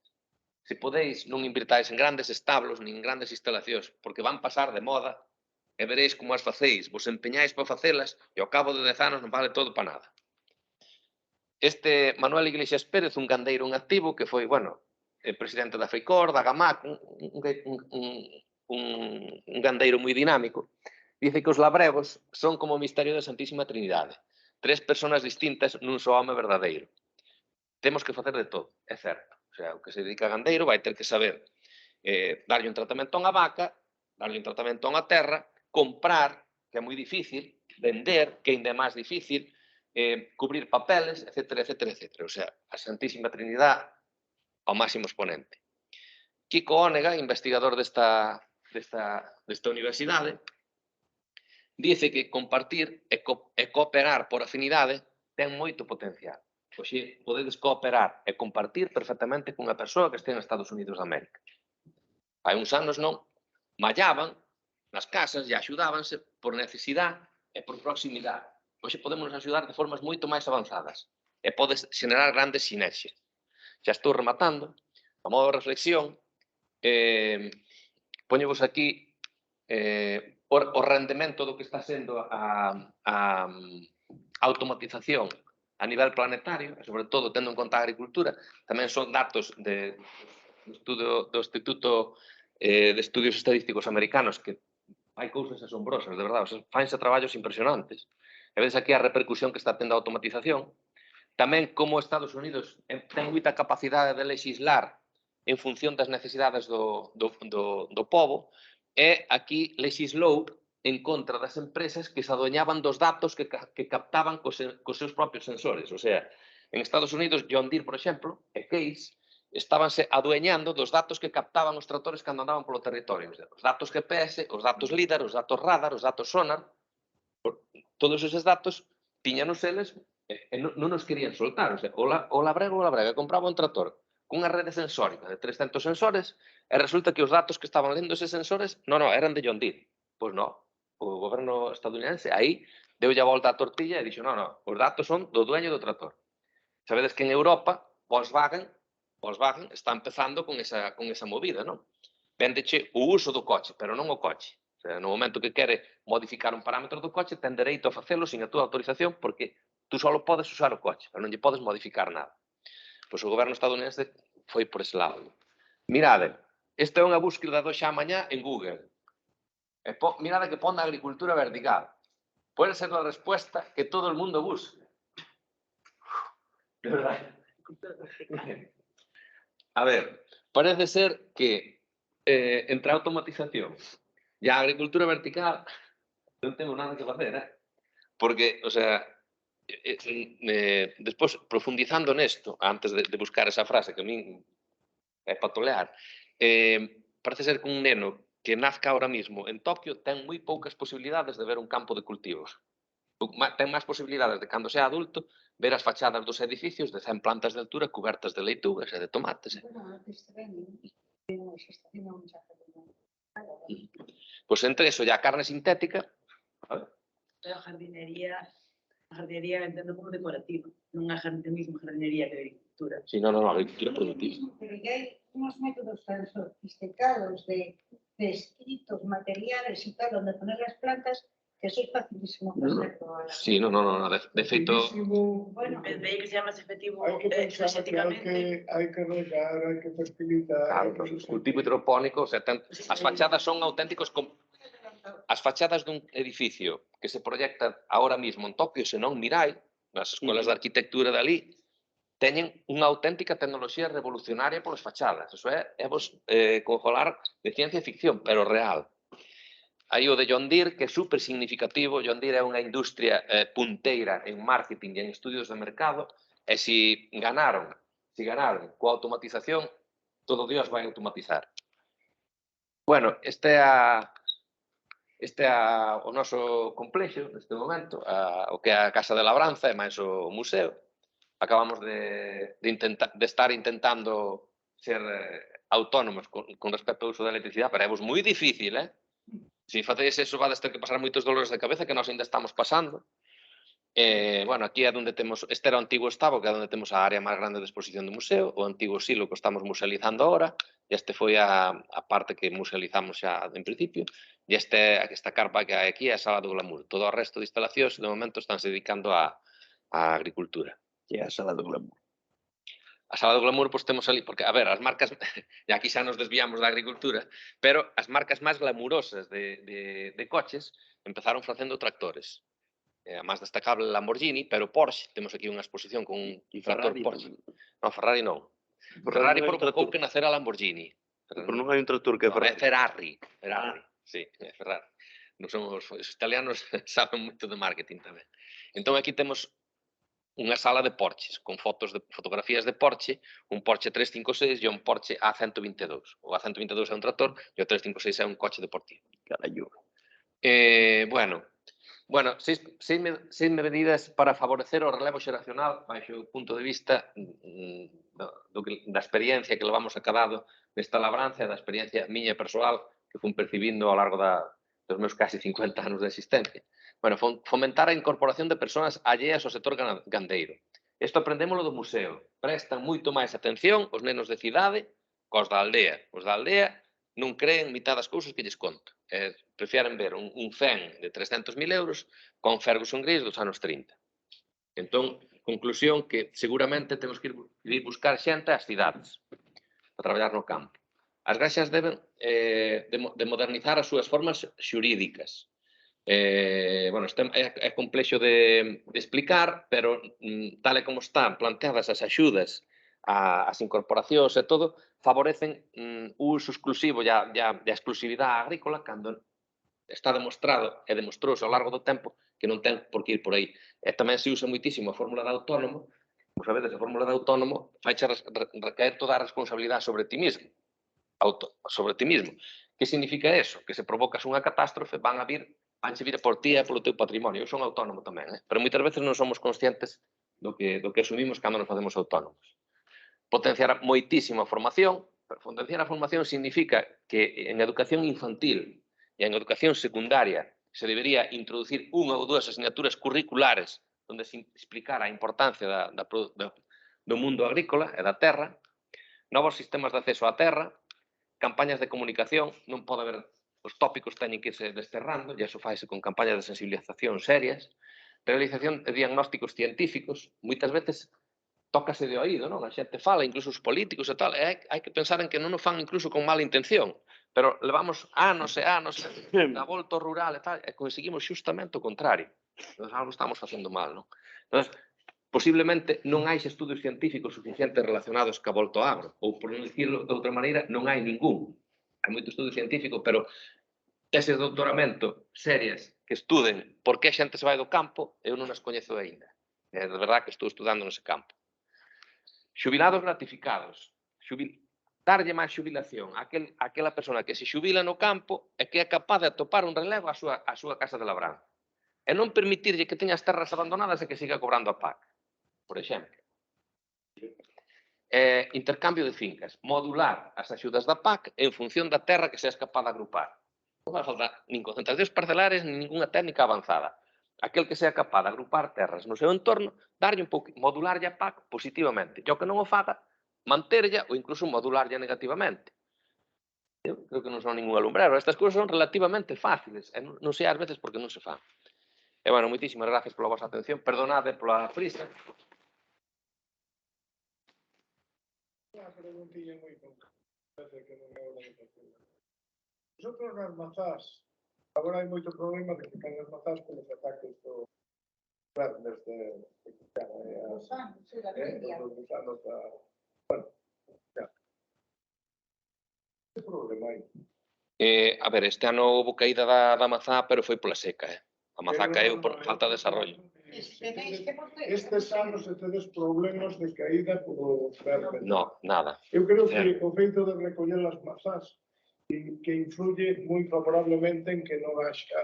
Se podéis, non invirtáis en grandes establos nin en grandes instalacións, porque van pasar de moda e veréis como as facéis, vos empeñáis para facelas e ao cabo de 10 anos non vale todo para nada. Este Manuel Iglesias Pérez, un gandeiro en activo, que foi, presidente da FEICOR, da GAMAC, un gandeiro moi dinámico, dice que os labregos son como o misterio da Santísima Trinidade. 3 personas distintas nun só home verdadeiro. Temos que facer de todo, é certo. O sea, o que se dedica a gandeiro vai ter que saber darlle un tratamento a unha vaca, darlle un tratamento a unha terra, comprar, que é moi difícil, vender, que ainda é máis difícil, cubrir papeles, etcétera, etcétera, etcétera. O sea, a Santísima Trinidade ao máximo exponente. Kiko Ónega, investigador desta universidade, dice que compartir e cooperar por afinidade ten moito potencial. Oxe, podedes cooperar e compartir perfectamente cunha persoa que este en Estados Unidos de América. Hai uns anos non, mallaban nas casas e axudábanse por necesidade e por proximidade. Oxe podemos axudar de formas moito máis avanzadas e podes xenerar grandes sinerxias. Xa estou rematando, a modo de reflexión, poñevos aquí o rendemento do que está sendo a automatización a nivel planetario, e sobre todo tendo en conta a agricultura, tamén son datos do Instituto de Estudios Estadísticos Americanos, que hai cousas asombrosas, de verdade, fanse traballos impresionantes. E vedes aquí a repercusión que está tendo a automatización. Tamén como Estados Unidos ten moita capacidade de legislar en función das necesidades do pobo, e aquí legislou en contra das empresas que se adueñaban dos datos que captaban cos seus propios sensores. O sea, en Estados Unidos, John Deere, por exemplo, e Case, estábanse adueñando dos datos que captaban os tractores cando andaban polo territorio. O sea, os datos GPS, os datos LIDAR, os datos radar, os datos sonar, todos esos datos tiñanos eles e non nos querían soltar. O sea, o Labrega compraba un tractor cunha rede sensórica de 300 sensores e resulta que os datos que estaban lendo eses sensores eran de John Deere. Pois non, o goberno estadounidense aí deulle a volta á tortilla e dixo, os datos son do dueño do tractor. Sabedes que en Europa Volkswagen está empezando con esa movida, non? Véndeche o uso do coche, pero non o coche. O sea, no momento que quere modificar un parámetro do coche, ten dereito a facelo sin a túa autorización porque tú só podes usar o coche, pero non lle podes modificar nada. Pois o goberno estadounidense foi por ese lado. Mirade, esta é unha búsqueda do xa mañá en Google. E mirade que pon a agricultura vertical. Pode ser a respuesta que todo el mundo busca. De verdade. A ver, parece ser que entre a automatización e a agricultura vertical non tengo nada que facer, Porque, o sea, despois, profundizando nesto, antes de buscar esa frase que a min é para tolear, parece ser que un neno que nazca ahora mismo en Tokio ten moi poucas posibilidades de ver un campo de cultivos. Ten máis posibilidades de, cando sea adulto, ver as fachadas dos edificios de 100 plantas de altura cobertas de leitugas e de tomates. Pois entre eso e a carne sintética, A jardinería entendo como decorativa, non a mesma jardinería que a agricultura. Sí, non, agricultura productiva. Pero que hai unos métodos tan sofisticados de escritos, materiales y tal, donde poner las plantas, que eso es facilísimo hacerlo. Sí, non, de feito... Bueno, de ahí que se llama efectivo Hai que pensar que energéticamente. hai que regar, hai que fertilizar. Claro, o cultivo hidropónico, o sea, as fachadas son auténticos... As fachadas dun edificio que se proyecta ahora mismo en Tokio, se non mirai, nas escolas de arquitectura dali, teñen unha auténtica tecnoloxía revolucionaria polas fachadas. Eso é vos conjolar de ciencia ficción, pero real. Aí o de John Deere, que é super significativo. John Deere é unha industria punteira en marketing e en estudios de mercado, e se ganaron coa automatización, todo Dios vai automatizar. Bueno, este é o noso complexo neste momento, o que é a Casa de Labranza e máis o museo. Acabamos de estar intentando ser autónomos con respecto ao uso da electricidade, pero é moi difícil, Se facedes eso, vades ter que pasar moitos dolores de cabeza que nós ainda estamos pasando. Bueno, aquí é onde temos, este era o antigo estabo, que é onde temos a área máis grande de exposición do museo, o antigo silo que estamos musealizando agora, e este foi a parte que musealizamos xa en principio, e esta carpa que hai aquí é a sala do glamour. Todo o resto de instalacións, de momento, estánse dedicando á agricultura. E a sala do glamour. A sala do glamour, pois temos ali, porque, a ver, as marcas, e aquí xa nos desviamos da agricultura, pero as marcas máis glamurosas de coches empezaron facendo tractores. A máis destacable Lamborghini, pero Porsche, temos aquí unha exposición con un tractor Porsche. Non, Ferrari non. Ferrari por que nacer a Lamborghini. Pero non hai un tractor que é É Ferrari. Ferrari, sí, é Ferrari. Os italianos saben moito de marketing tamén. Entón aquí temos unha sala de Porsches, con fotografías de Porsche, un Porsche 356 e un Porsche A122. O A122 é un tractor e o 356 é un coche deportivo. Carallo. Bueno, Bueno, seis medidas para favorecer o relevo xeracional baixo o punto de vista da experiencia que levamos acadado nesta labranza e da experiencia miña persoal que fun percibindo ao largo dos meus casi 50 anos de existencia. Bueno, fomentar a incorporación de persoas alleas ao sector gandeiro. Isto aprendémolo do museo. Prestan moito máis atención os nenos de cidade cos da aldea. Os da aldea non creen mitad das cousas que lles conto. Prefieren ver un fen de 300.000 euros con Ferguson Gris dos anos 30. Entón, conclusión que seguramente temos que ir buscar xente ás cidades para traballar no campo. As granxas deben de modernizar as súas formas xurídicas. Bueno, isto é complexo de explicar, pero tal e como están planteadas as axudas, as incorporacións e todo, favorecen o uso exclusivo e a exclusividade agrícola cando está demostrado e demostrouse ao largo do tempo que non ten por que ir por aí. E tamén se usa moitísimo a fórmula de autónomo, como sabedes, a fórmula de autónomo faiche recaer toda a responsabilidade sobre ti mismo. Sobre ti mismo. Que significa eso? Que se provocas unha catástrofe, vanche vir por ti e polo teu patrimonio. Eu son autónomo tamén, pero moitas veces non somos conscientes do que asumimos cando nos facemos autónomos. Potenciar moitísimo a formación, pero potenciar a formación significa que en educación infantil e en educación secundaria se debería introducir unha ou dúas asignaturas curriculares onde se explicara a importancia do mundo agrícola e da terra, novos sistemas de acceso á terra, campañas de comunicación, non pode haber, os tópicos teñen que irse desterrando, e iso faise con campañas de sensibilización serias, realización de diagnósticos científicos, moitas veces tócase de oído, non? A xente fala, incluso os políticos e tal, e hai que pensar en que non o fan incluso con mala intención, pero levamos anos e anos da volta ao rural e tal, e conseguimos xustamente o contrario. Entón, algo estamos facendo mal, non? Entón, posiblemente non hai estudios científicos suficientes relacionados ca volta ao agro, ou, por non dicirlo de outra maneira, non hai ningún. Hai moito estudio científico, pero teses de doutoramento serias que estuden por que a xente se vai do campo, eu non as coñezo aínda. É de verdade que estou estudando nese campo. Xubilados gratificados. Darlle máis xubilación a aquela persona que se xubila no campo e que é capaz de atopar un relevo á súa casa de labranza. E non permitirlle que teña as terras abandonadas e que siga cobrando a PAC, por exemplo. Intercambio de fincas. Modular as axudas da PAC en función da terra que seas capaz de agrupar. Non vai faltar nin concentracións parcelares nin ninguna técnica avanzada. Aquel que sea capaz de agrupar terras no seu entorno, darlle un pouco, modularlle a PAC positivamente. E o que non o faga, manterlla ou incluso modularlla negativamente. Eu creo que non son ningún alumbrero. Estas cousas son relativamente fáciles. E non sei ás veces por que non se fan. E, bueno, moitísimas gracias pola vosa atención. Perdonade pola prisa. Unha preguntilla moi concreta que non é hora de facela. Nosotros nas mazás, agora hai moito problema de que nas mazás con os ataques do verdes de Los anos, da media. os gusanos da... Bueno, ya. Que problema hai? A ver, este ano houve caída da mazá, pero foi pola seca, A mazá caeu por falta de desarrollo. Tenéis que por Estes anos e tedes problemas de caída por verdes. No, nada. Eu creo que o feito de recoller as mazás que influye moi favorablemente en que non haxa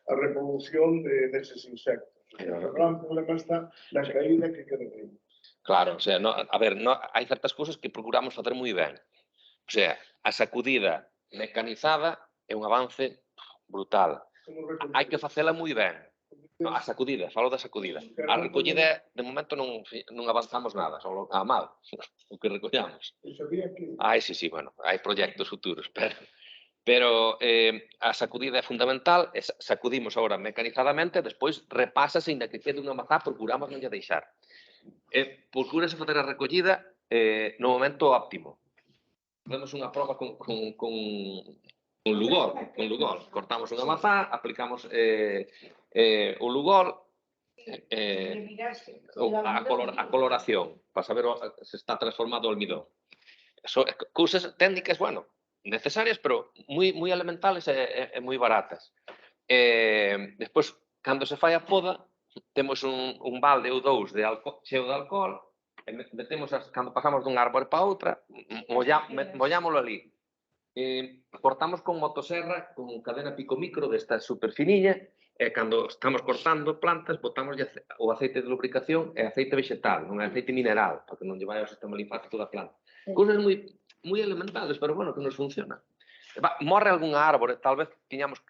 a reproducción deses insectos. O gran problema está na caída que quede aí. Claro, o sea, a ver, hai certas cousas que procuramos facer moi ben. O sea, a sacudida mecanizada é un avance brutal. Hai que facela moi ben. A sacudida, falo da sacudida. A recollida, de momento, non avanzamos nada, só a mal, o que recollamos. Sí, bueno, hai proxectos futuros, pero a sacudida é fundamental, sacudimos agora mecanizadamente, despois repásase, ainda que quede unha mazá, procuramos non lle deixar. Procúrase facer a recollida no momento óptimo. Facemos unha proba con Lugol, cortamos unha mazá, aplicamos o Lugol, a coloración, para saber se está transformado o almidón. Cousas técnicas, bueno, necesarias, pero moi elementales e moi baratas. Despois, cando se fai a poda, temos un balde ou dous cheo de alcohol, e metemos, cando pasamos dun árbore para outra, mollámoslo ali. Cortamos con motoserra, con cadena pico micro desta super finiña, E cando estamos cortando plantas, botamos o aceite de lubricación e aceite vegetal, non é aceite mineral, porque non lle vai ao sistema linfático da planta. Sí. Cousas moi elementares, pero bueno, que nos funciona. Morre algunha árbore, tal vez tiñamos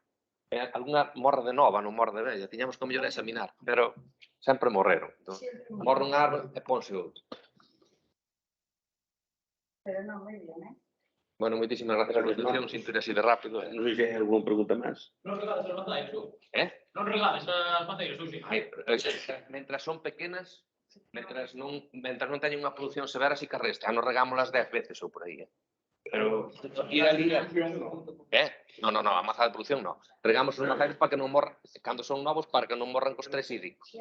algunha morre de nova, non morre de vella, tiñamos que mellor examinar, pero sempre morreron. Entón, Siempre morre un árbore e ponse outro. Pero no, muy bien, ¿eh? Bueno, moitísimas gracias por a atención, sinto ir así de rápido. Non sei se hai algunha pregunta máis. Non regades as maceiras, tú. Eh? Non regades as maceiras, tú, sí. Ai, mentras son pequenas, mentras non teñen unha produción severa, si que resta. Non regámolas 10 veces ou por aí. Pero ir ali... Non, a maza de producción non. Regamos os maceiros para que non morran, cando son novos, para que non morran cos 3 hídricos.